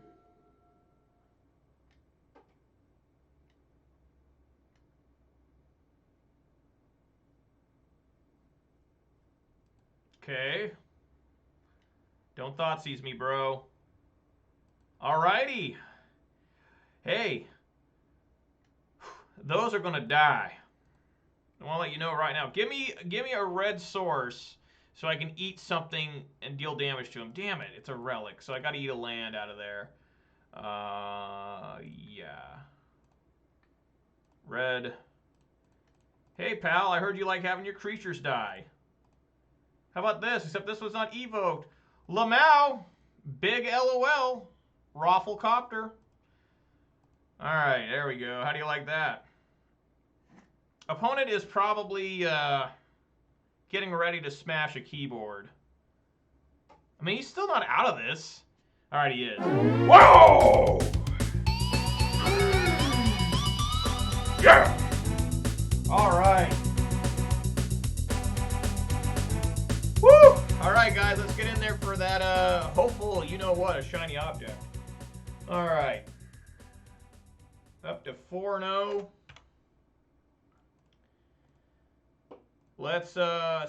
Speaker 1: Okay. Don't Thoughtseize me, bro. Alrighty. Hey. Those are going to die. I want to let you know right now. Give me a red source so I can eat something and deal damage to him. Damn it, it's a relic. So I got to eat a land out of there. Yeah. Red. Hey, pal, I heard you like having your creatures die. How about this? Except this was not evoked. Lamau. Big LOL. Rafflecopter. Alright, there we go. How do you like that? Opponent is probably getting ready to smash a keyboard. I mean, he's still not out of this. Alright, he is. Whoa! Yeah! Alright. Woo! Alright, guys, let's get in there for that hopeful, you know what, a shiny object. Alright. Up to 4-0. Let's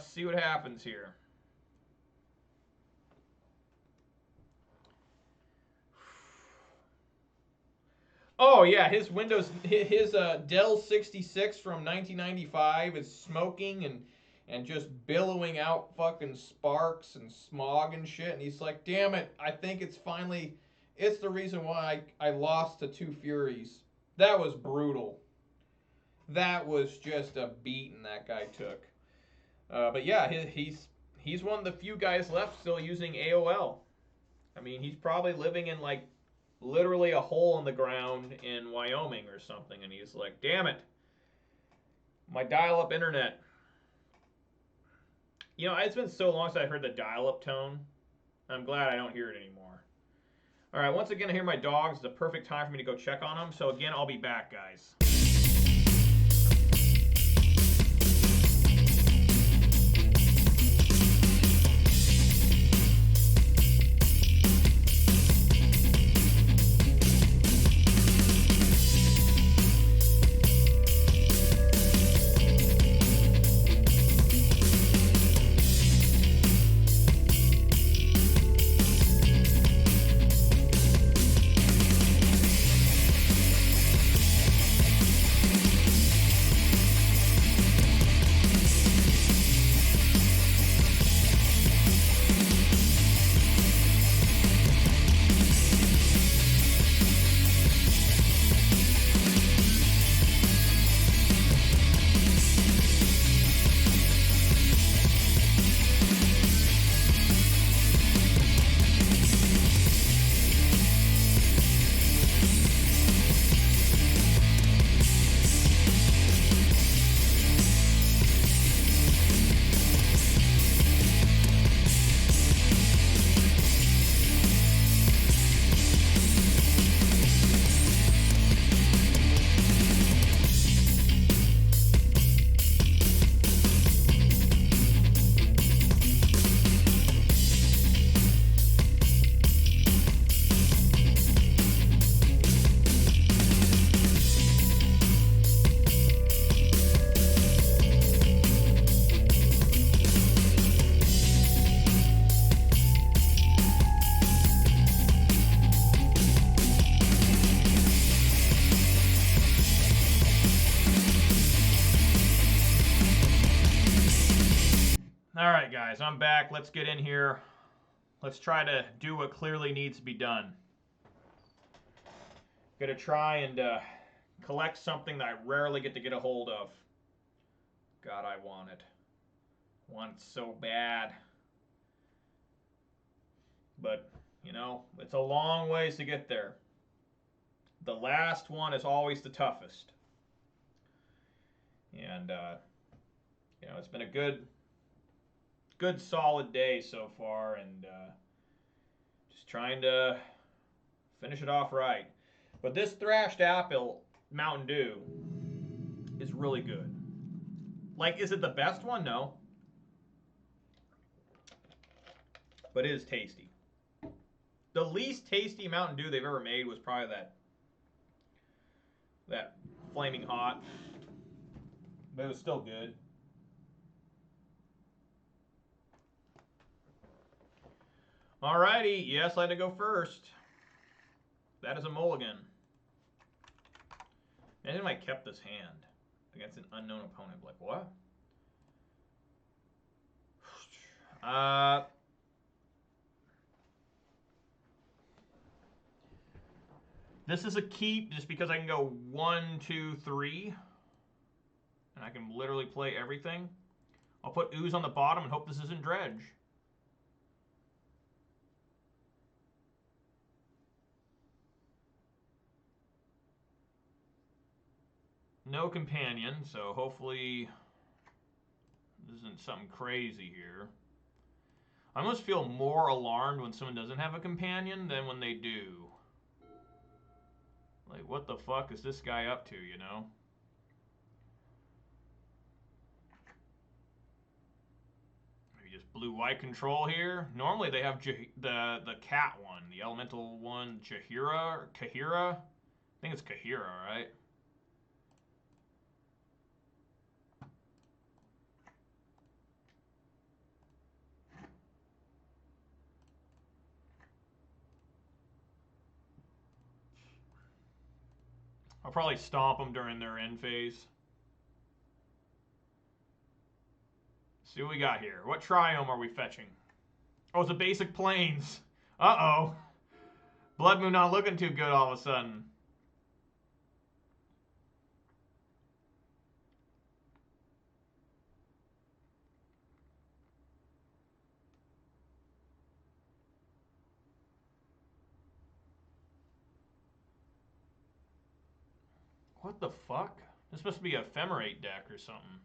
Speaker 1: see what happens here. Oh yeah, his Windows, his Dell 66 from 1995 is smoking and just billowing out fucking sparks and smog and shit. And he's like, damn it, I think it's finally, it's the reason why I lost to 2 Furies. That was brutal. That was just a beating that guy took. But yeah, he's one of the few guys left still using AOL. I mean, he's probably living in like literally a hole in the ground in Wyoming or something, and he's like, damn it, my dial-up internet. You know, it's been so long since I heard the dial-up tone. I'm glad I don't hear it anymore. All right, once again, I hear my dogs. It's the perfect time for me to go check on them. So again, I'll be back, guys. All right, guys, I'm back. Let's get in here. Let's try to do what clearly needs to be done. Gonna try and collect something that I rarely get a hold of. God, I want it. Want it so bad. But, you know, it's a long ways to get there. The last one is always the toughest. And, you know, it's been a good solid day so far, and just trying to finish it off right. But this Thrashed Apple Mountain Dew is really good. Like, is it the best one? No. But it is tasty. The least tasty Mountain Dew they've ever made was probably that Flaming Hot. But it was still good. Alrighty, yes, I had to go first. That is a mulligan. Imagine if I kept this hand against an unknown opponent. Like, what? This is a keep just because I can go 1, 2, 3. And I can literally play everything. I'll put Ooze on the bottom and hope this isn't Dredge. No companion, so hopefully this isn't something crazy here. I almost feel more alarmed when someone doesn't have a companion than when they do. Like, what the fuck is this guy up to, you know? Maybe just blue-white control here. Normally they have the cat one, the elemental one, Jahira or Kahira. I think it's Kahira, right? I'll probably stomp them during their end phase. See what we got here. What Triome are we fetching? Oh, it's a basic Plains. Uh-oh. Blood Moon not looking too good all of a sudden. What the fuck? This must be a Ephemerate deck or something.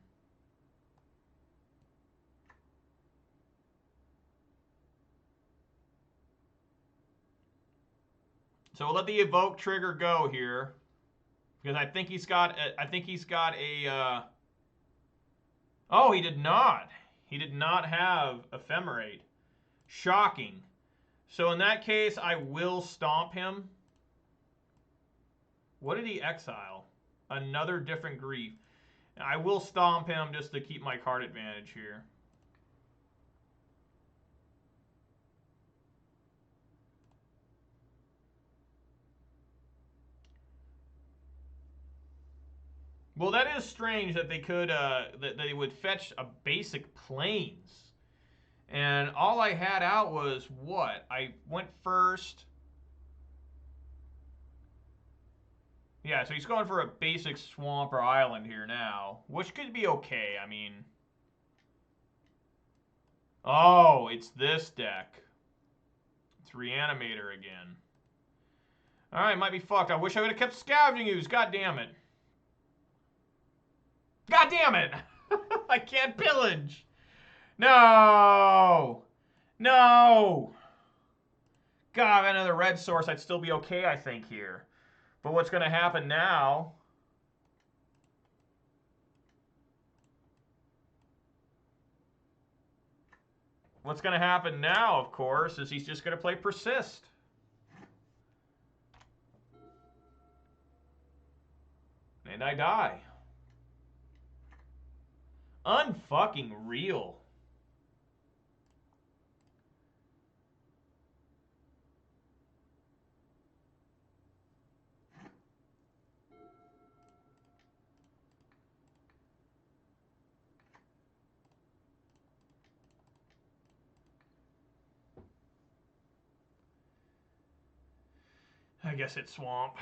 Speaker 1: So we'll let the evoke trigger go here, because I think he's got a. Oh, he did not. He did not have Ephemerate. Shocking. So in that case, I will stomp him. What did he exile? Another Different Grief. I will stomp him just to keep my card advantage here. Well, that is strange that they could that they would fetch a basic Plains, and all I had out was what? I went first. Yeah, so he's going for a basic swamp or island here now, which could be okay. I mean, oh, it's this deck. It's Reanimator again. All right, might be fucked. I wish I would have kept Scavenging Ooze. God damn it. God damn it! I can't pillage! No! No! God, another red source, I'd still be okay, I think, here. But what's going to happen now... What's going to happen now, of course, is he's just going to play Persist. And I die. Unfucking real. I guess it's swamp.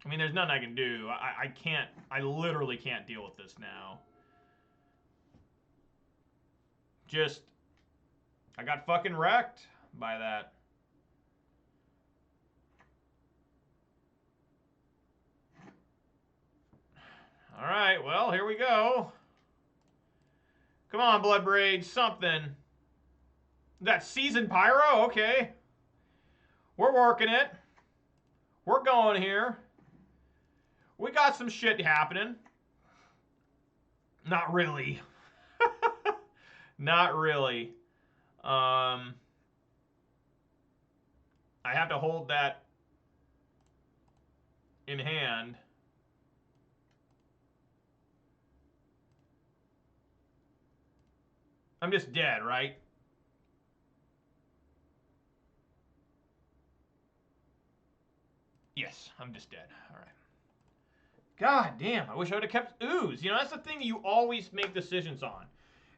Speaker 1: I mean, there's nothing I can do. I can't, I literally can't deal with this now. Just, I got fucking wrecked by that. All right, well, here we go. Come on, Bloodbraid, something. That Seasoned Pyro? Okay. We're working it. We're going here. We got some shit happening. Not really. Not really. I have to hold that in hand. I'm just dead, right? Yes, I'm just dead. All right. God damn, I wish I would have kept Ooze. You know, that's the thing you always make decisions on.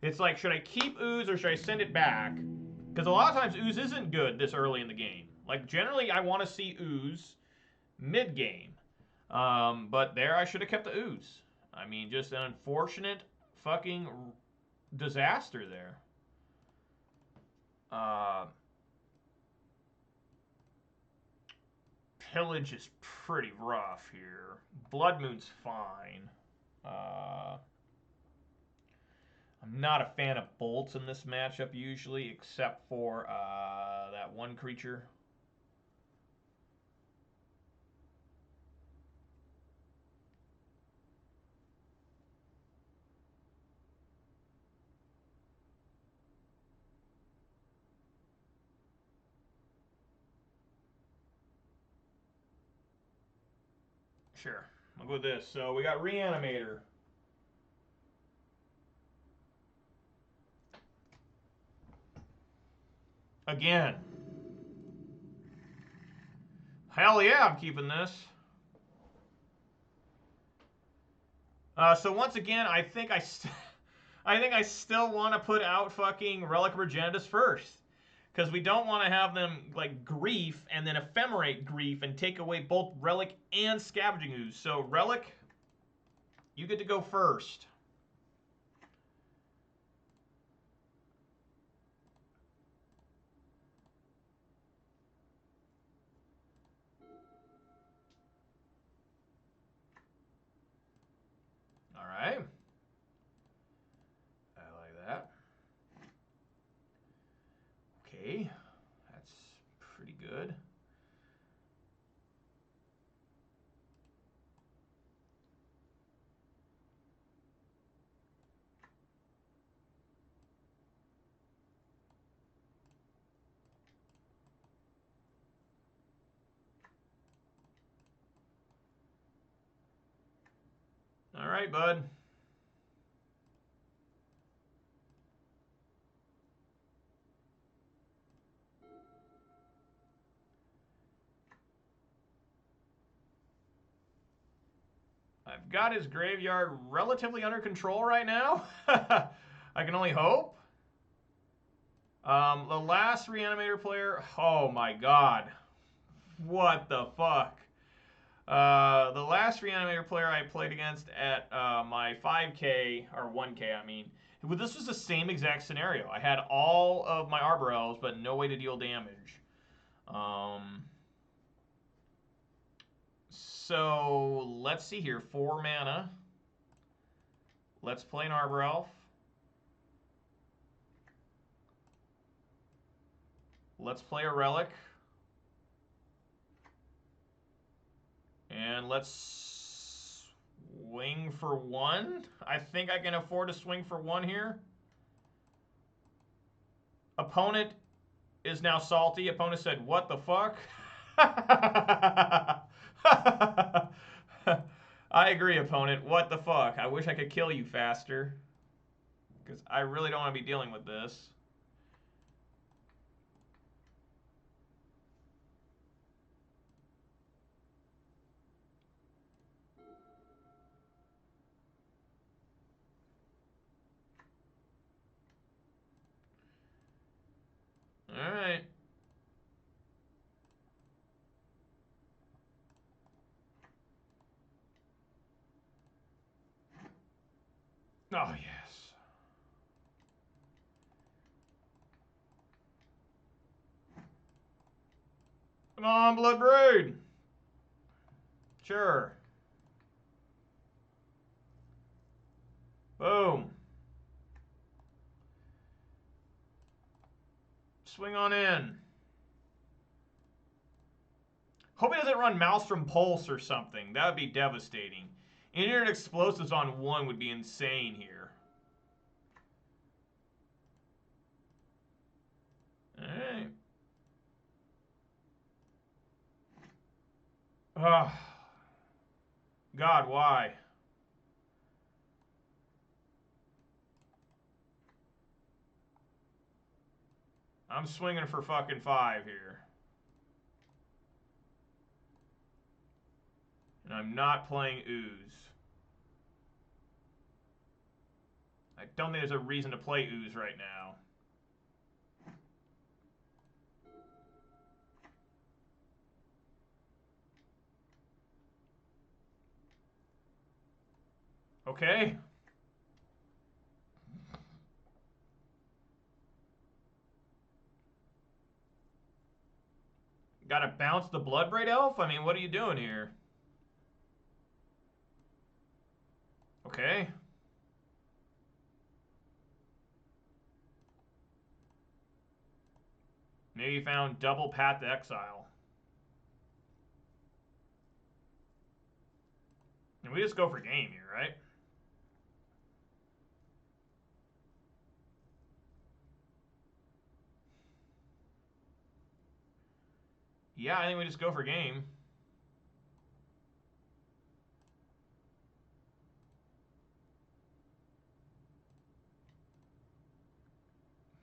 Speaker 1: It's like, should I keep Ooze or should I send it back? Because a lot of times Ooze isn't good this early in the game. Like, generally, I want to see Ooze mid-game. But there, I should have kept the Ooze. I mean, just an unfortunate fucking disaster there. Pillage is pretty rough here. Blood Moon's fine. I'm not a fan of bolts in this matchup usually, except for that one creature. Sure, I'll go with this. So we got Reanimator. Again. Hell yeah, I'm keeping this. So once again, I think I still want to put out fucking Relic of Progenitus first. Because we don't want to have them like Grief and then Ephemerate Grief and take away both Relic and Scavenging Ooze. So Relic, you get to go first. All right. I like that. Okay, that's pretty good. All right, bud. I've got his graveyard relatively under control right now. I can only hope. The last Reanimator player, oh my god. What the fuck? The last Reanimator player I played against at my 5K, or 1K I mean, this was the same exact scenario. I had all of my Arbor Elves, but no way to deal damage. So let's see here. 4 mana. Let's play an Arbor Elf. Let's play a Relic. And let's swing for 1. I think I can afford to swing for 1 here. Opponent is now salty. Opponent said, what the fuck? I agree, opponent. What the fuck? I wish I could kill you faster. Because I really don't want to be dealing with this. Alright. Oh, yes. Come on, Blood Braid. Sure. Boom. Swing on in. Hope he doesn't run Maelstrom Pulse or something. That would be devastating. Internet Explosives on 1 would be insane here. Alright. Oh. God, why? I'm swinging for fucking 5 here. And I'm not playing Ooze. I don't think there's a reason to play Ooze right now. Okay. Gotta bounce the Bloodbraid Elf? I mean, what are you doing here? Okay. Maybe you found double Path to Exile. And we just go for game here, right? Yeah, I think we just go for game.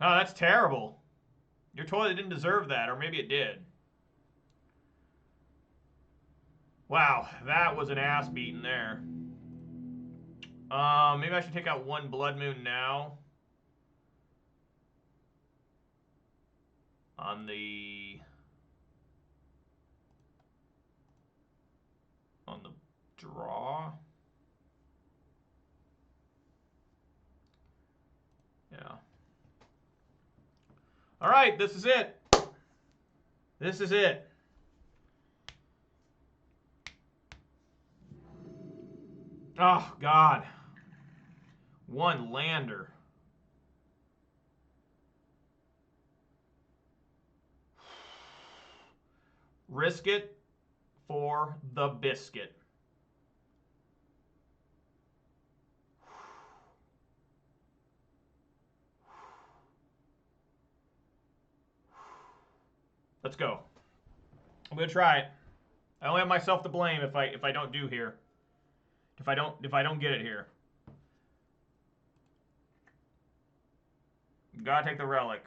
Speaker 1: Oh, that's terrible. Your toilet didn't deserve that, or maybe it did. Wow, that was an ass beating there. Maybe I should take out 1 Blood Moon now. On the draw. Yeah. All right, this is it. This is it. Oh, God. 1 lander. Risk it for the biscuit. Let's go. I'm gonna try it. I only have myself to blame if I don't do here. If I don't get it here. Gotta take the relic.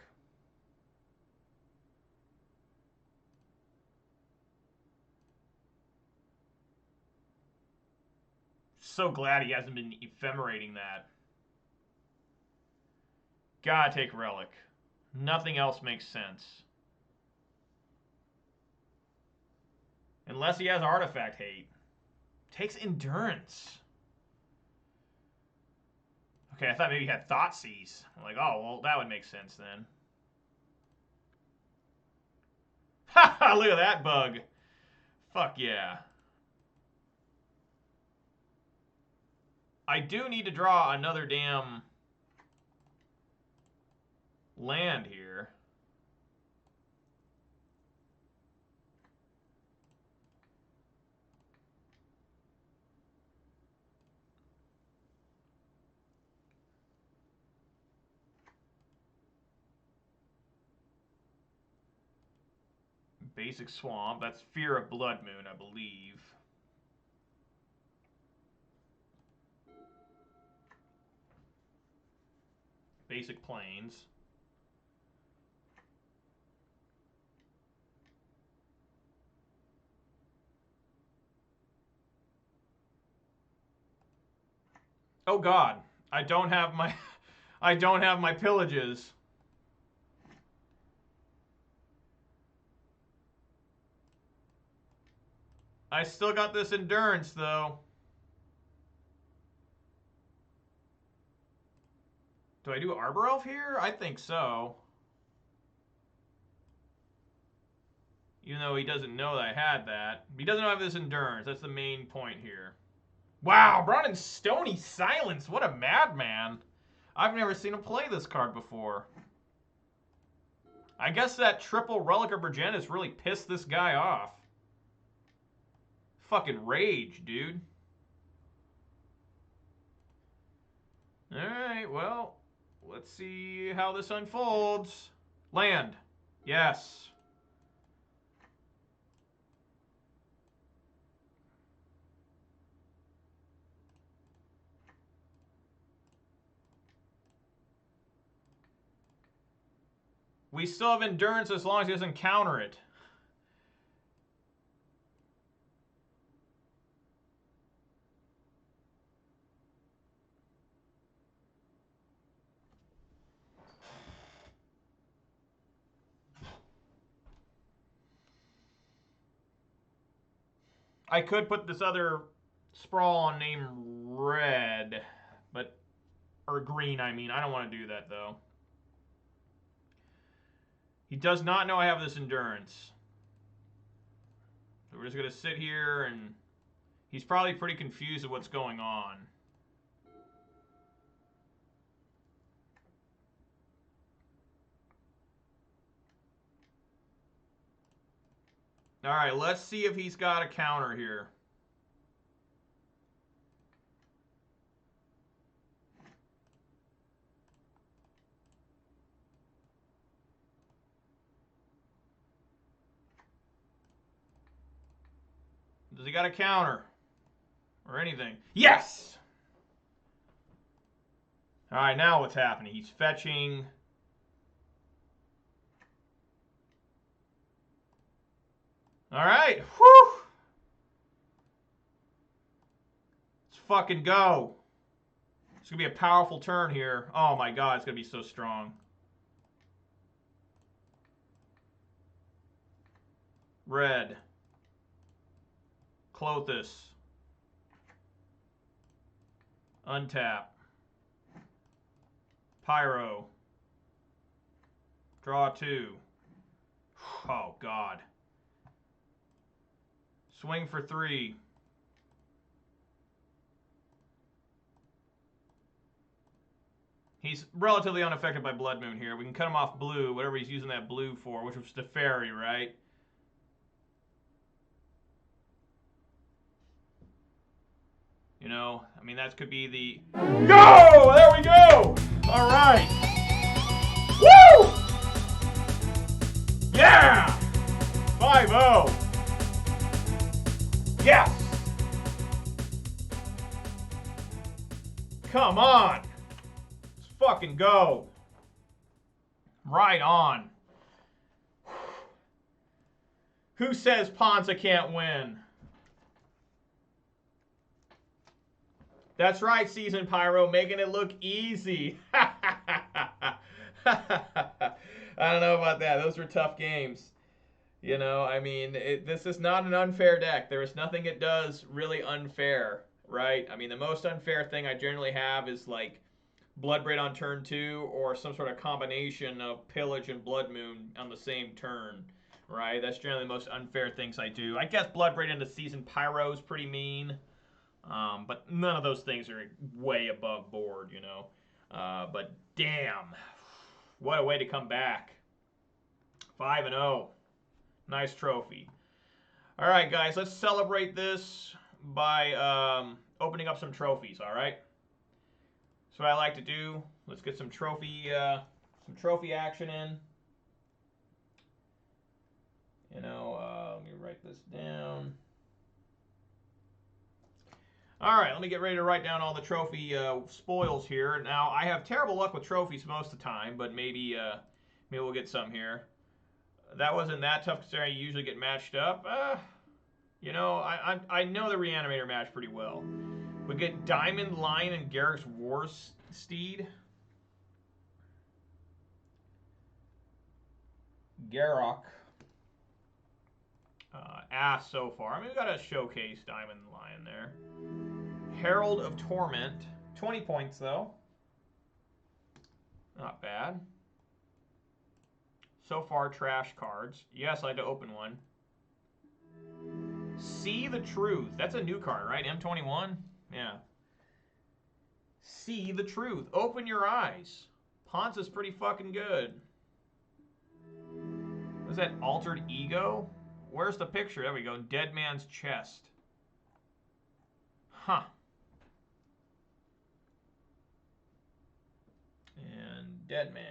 Speaker 1: So glad he hasn't been ephemerating that. Gotta take relic. Nothing else makes sense. Unless he has artifact hate. Takes endurance. Okay, I thought maybe he had Thoughtseize. I'm like, oh, well, that would make sense then. Ha! Look at that bug. Fuck yeah. I do need to draw another damn land here. Basic Swamp. That's Fear of Blood Moon, I believe. Basic Plains. Oh God, I don't have my I don't have my pillages. I still got this endurance though. Do I do Arbor Elf here? I think so. Even though he doesn't know that I had that. He doesn't know I have this Endurance. That's the main point here. Wow, brought in Stony Silence. What a madman. I've never seen him play this card before. I guess that triple Relic of Bergentis really pissed this guy off. Fucking rage, dude. Alright, well, let's see how this unfolds. Land. Yes. We still have Endurance as long as he doesn't counter it. I could put this other Sprawl on name Red, but, or Green, I mean. I don't want to do that, though. He does not know I have this Endurance. So we're just going to sit here, and he's probably pretty confused at what's going on. All right, let's see if he's got a counter here. Does he got a counter? Or anything? Yes! All right, now what's happening? He's fetching. All right. Whew! Let's fucking go. It's going to be a powerful turn here. Oh my god, it's going to be so strong. Red. Klothys. Untap. Pyro. Draw 2. Oh god. Swing for 3. He's relatively unaffected by Blood Moon here. We can cut him off blue, whatever he's using that blue for, which was Teferi, right? You know, I mean, that could be the... Go! There we go! All right. Woo! Yeah! 5-0. Yes! Come on! Let's fucking go. Right on. Who says Ponza can't win? That's right, Season Pyro, making it look easy. I don't know about that. Those were tough games. You know, I mean, this is not an unfair deck. There is nothing it does really unfair, right? I mean, the most unfair thing I generally have is like Bloodbraid on turn 2 or some sort of combination of Pillage and Blood Moon on the same turn, right? That's generally the most unfair things I do. I guess Bloodbraid into Season Pyro is pretty mean, but none of those things are way above board, you know? But damn, what a way to come back. 5-0. Nice trophy. All right, guys, let's celebrate this by opening up some trophies, all right? That's what I like to do. Let's get some trophy action in. You know, let me write this down. All right, let me get ready to write down all the trophy spoils here. Now, I have terrible luck with trophies most of the time, but maybe we'll get some here. That wasn't that tough considering I usually get matched up. You know, I know the Reanimator match pretty well. We get Diamond Lion and Garruk's War Steed. Garruk. Ass so far. I mean, we got a showcase Diamond Lion there. Herald of Torment. 20 points, though. Not bad. So far, trash cards. Yes, I had to open one. See the Truth. That's a new card, right? M21? Yeah. See the Truth. Open your eyes. Ponza's pretty fucking good. What is that? Altered Ego? Where's the picture? There we go. Dead Man's Chest. Huh. And Dead Man.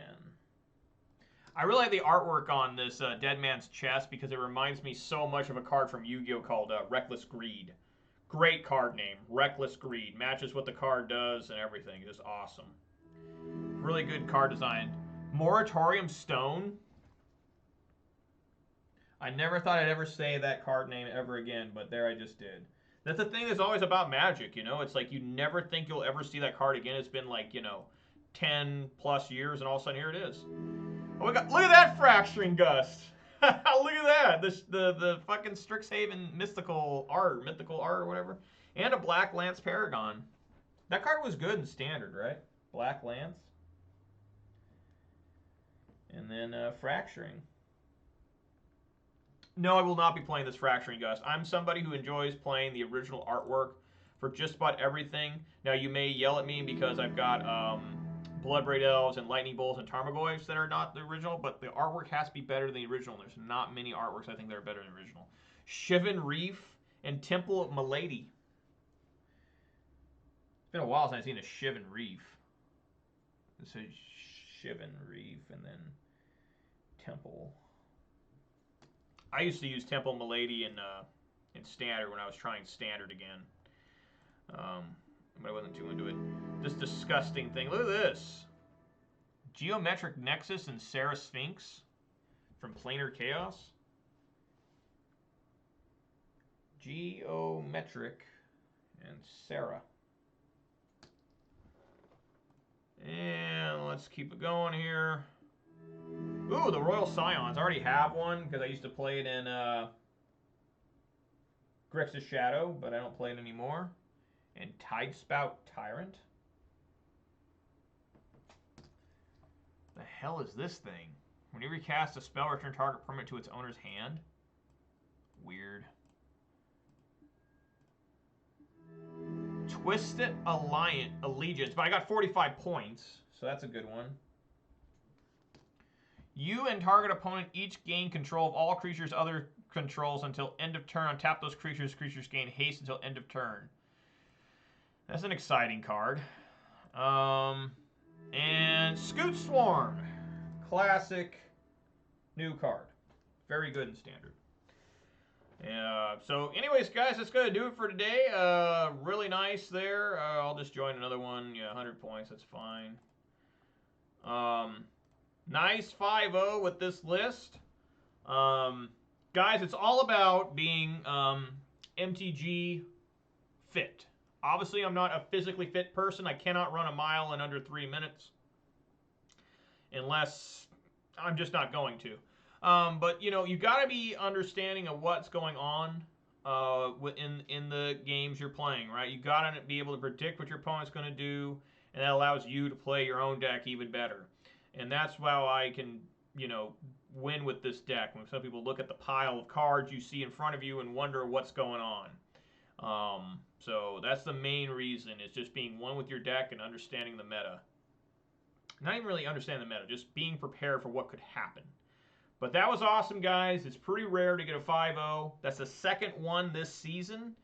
Speaker 1: I really like the artwork on this Dead Man's Chest because it reminds me so much of a card from Yu-Gi-Oh! Called Reckless Greed. Great card name. Reckless Greed. Matches what the card does and everything. Just awesome. Really good card design. Moratorium Stone. I never thought I'd ever say that card name ever again, but there I just did. That's the thing that's always about Magic, you know? It's like you never think you'll ever see that card again. It's been like, 10 plus years, and all of a sudden here it is. Oh, look at that Fracturing Gust. Look at that. The fucking Strixhaven mythical art or whatever. And a Black Lance Paragon. That card was good in Standard, right? Black Lance. And then Fracturing. No, I will not be playing this Fracturing Gust. I'm somebody who enjoys playing the original artwork for just about everything. Now, you may yell at me because I've got Bloodbraid Elves and Lightning Bolts and Tarmogoyfs that are not the original, but the artwork has to be better than the original. There's not many artworks I think that are better than the original. Shivan Reef and Temple of Milady. It's been a while since I've seen a Shivan Reef. This is Shivan Reef and then Temple. I used to use Temple of Milady in Standard when I was trying Standard again. But I wasn't too into it. This disgusting thing. Look at this. Geometric Nexus and Sarah Sphinx from Planar Chaos. Geometric and Sarah. And let's keep it going here. Ooh, the Royal Scions. I already have one because I used to play it in Grixis Shadow, but I don't play it anymore. And Tidespout Tyrant. The hell is this thing? When you recast a spell, return target permanent to its owner's hand. Weird. Twisted Allegiance, but I got 45 points, so that's a good one. You and target opponent each gain control of all creatures other controls until end of turn. Untap those creatures. Creatures gain haste until end of turn. That's an exciting card. And Scoot Swarm. Classic new card. Very good in Standard. So anyways, guys, that's going to do it for today. Really nice there. I'll just join another one. Yeah, 100 points. That's fine. Nice 5-0 with this list. Guys, it's all about being MTG fit. Obviously, I'm not a physically fit person. I cannot run a mile in under 3 minutes. Unless I'm just not going to. But, you got to be understanding of what's going on in the games you're playing, right? You got to be able to predict what your opponent's going to do, and that allows you to play your own deck even better. And that's how I can, win with this deck. When some people look at the pile of cards you see in front of you and wonder what's going on. So that's the main reason, is just being one with your deck and understanding the meta. Not even really understanding the meta, just being prepared for what could happen. But that was awesome, guys. It's pretty rare to get a 5-0. That's the second one this season.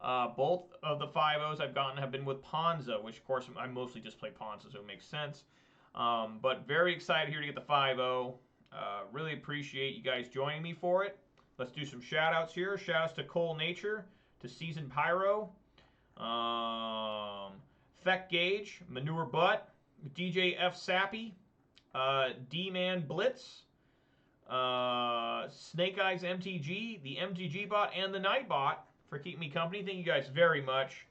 Speaker 1: Both of the 5-0s I've gotten have been with Ponza, which, of course, I mostly just play Ponza, so it makes sense. But very excited here to get the 5-0. Really appreciate you guys joining me for it. Let's do some shout-outs here. Shout-outs to Cole Nature, to Seasoned Pyro, Feck Gauge, Manure Butt, DJ F. Sappy, D-Man Blitz, Snake Eyes MTG, the MTG Bot, and the Nightbot for keeping me company. Thank you guys very much.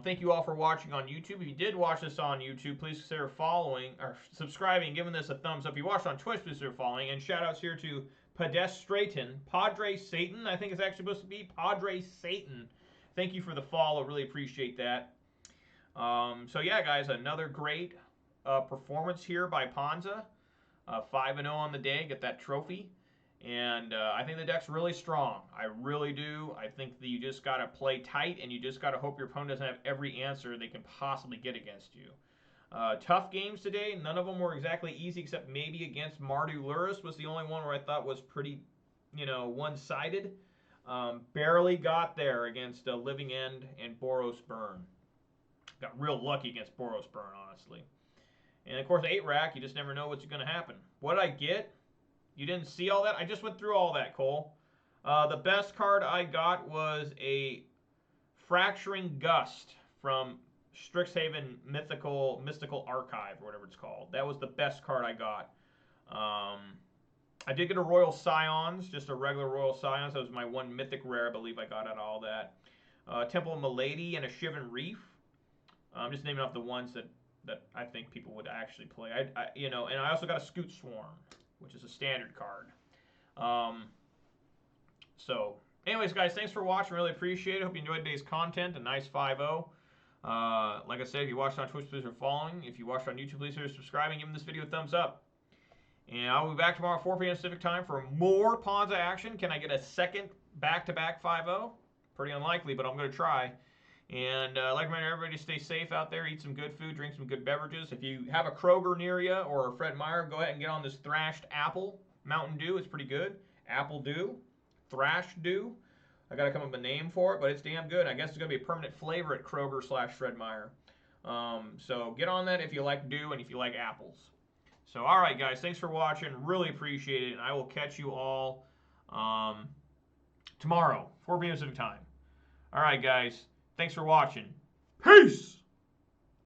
Speaker 1: Thank you all for watching on YouTube. If you did watch this on YouTube, please consider following or subscribing and giving this a thumbs up. If you watched on Twitch, please consider following. And shout outs here to Padre Satan. I think it's actually supposed to be Padre Satan. Thank you for the follow. Really appreciate that. So yeah, guys, another great performance here by Ponza. 5-0 on the day, get that trophy. And I think the deck's really strong. I really do. I think that you just got to play tight, and you just got to hope your opponent doesn't have every answer they can possibly get against you. Tough games today. None of them were exactly easy, except maybe against Mardu Luris was the only one where I thought was pretty, one-sided. Barely got there against Living End and Boros Burn. Got real lucky against Boros Burn, honestly. And of course, 8-rack, you just never know what's going to happen. What did I get? You didn't see all that? I just went through all that, Cole. The best card I got was a Fracturing Gust from Strixhaven Mystical Archive, or whatever it's called. That was the best card I got. I did get a Royal Scions, just a regular Royal Scions. That was my one mythic rare, I believe I got out of all that. Temple of Milady and a Shivan Reef. I'm just naming off the ones that I think people would actually play. And I also got a Scoot Swarm, which is a standard card. So, anyways, guys, thanks for watching. Really appreciate it. Hope you enjoyed today's content. A nice 5-0. Like I said, if you watched on Twitch, please are following. If you watched on YouTube, please are subscribing. Give this video a thumbs up. And I'll be back tomorrow at 4 p.m. Pacific time for more Ponza action. Can I get a second back-to-back 5-0? Pretty unlikely, but I'm going to try. And I'd like to remind everybody to stay safe out there, eat some good food, drink some good beverages. If you have a Kroger near you or a Fred Meyer, go ahead and get on this Thrashed Apple Mountain Dew. It's pretty good. Apple Dew, Thrash Dew. I got to come up with a name for it, but it's damn good. I guess it's going to be a permanent flavor at Kroger/Fred Meyer. So get on that if you like Dew and if you like apples. So, all right, guys, thanks for watching. Really appreciate it, and I will catch you all tomorrow, 4 p.m. Pacific time. All right, guys. Thanks for watching. Peace!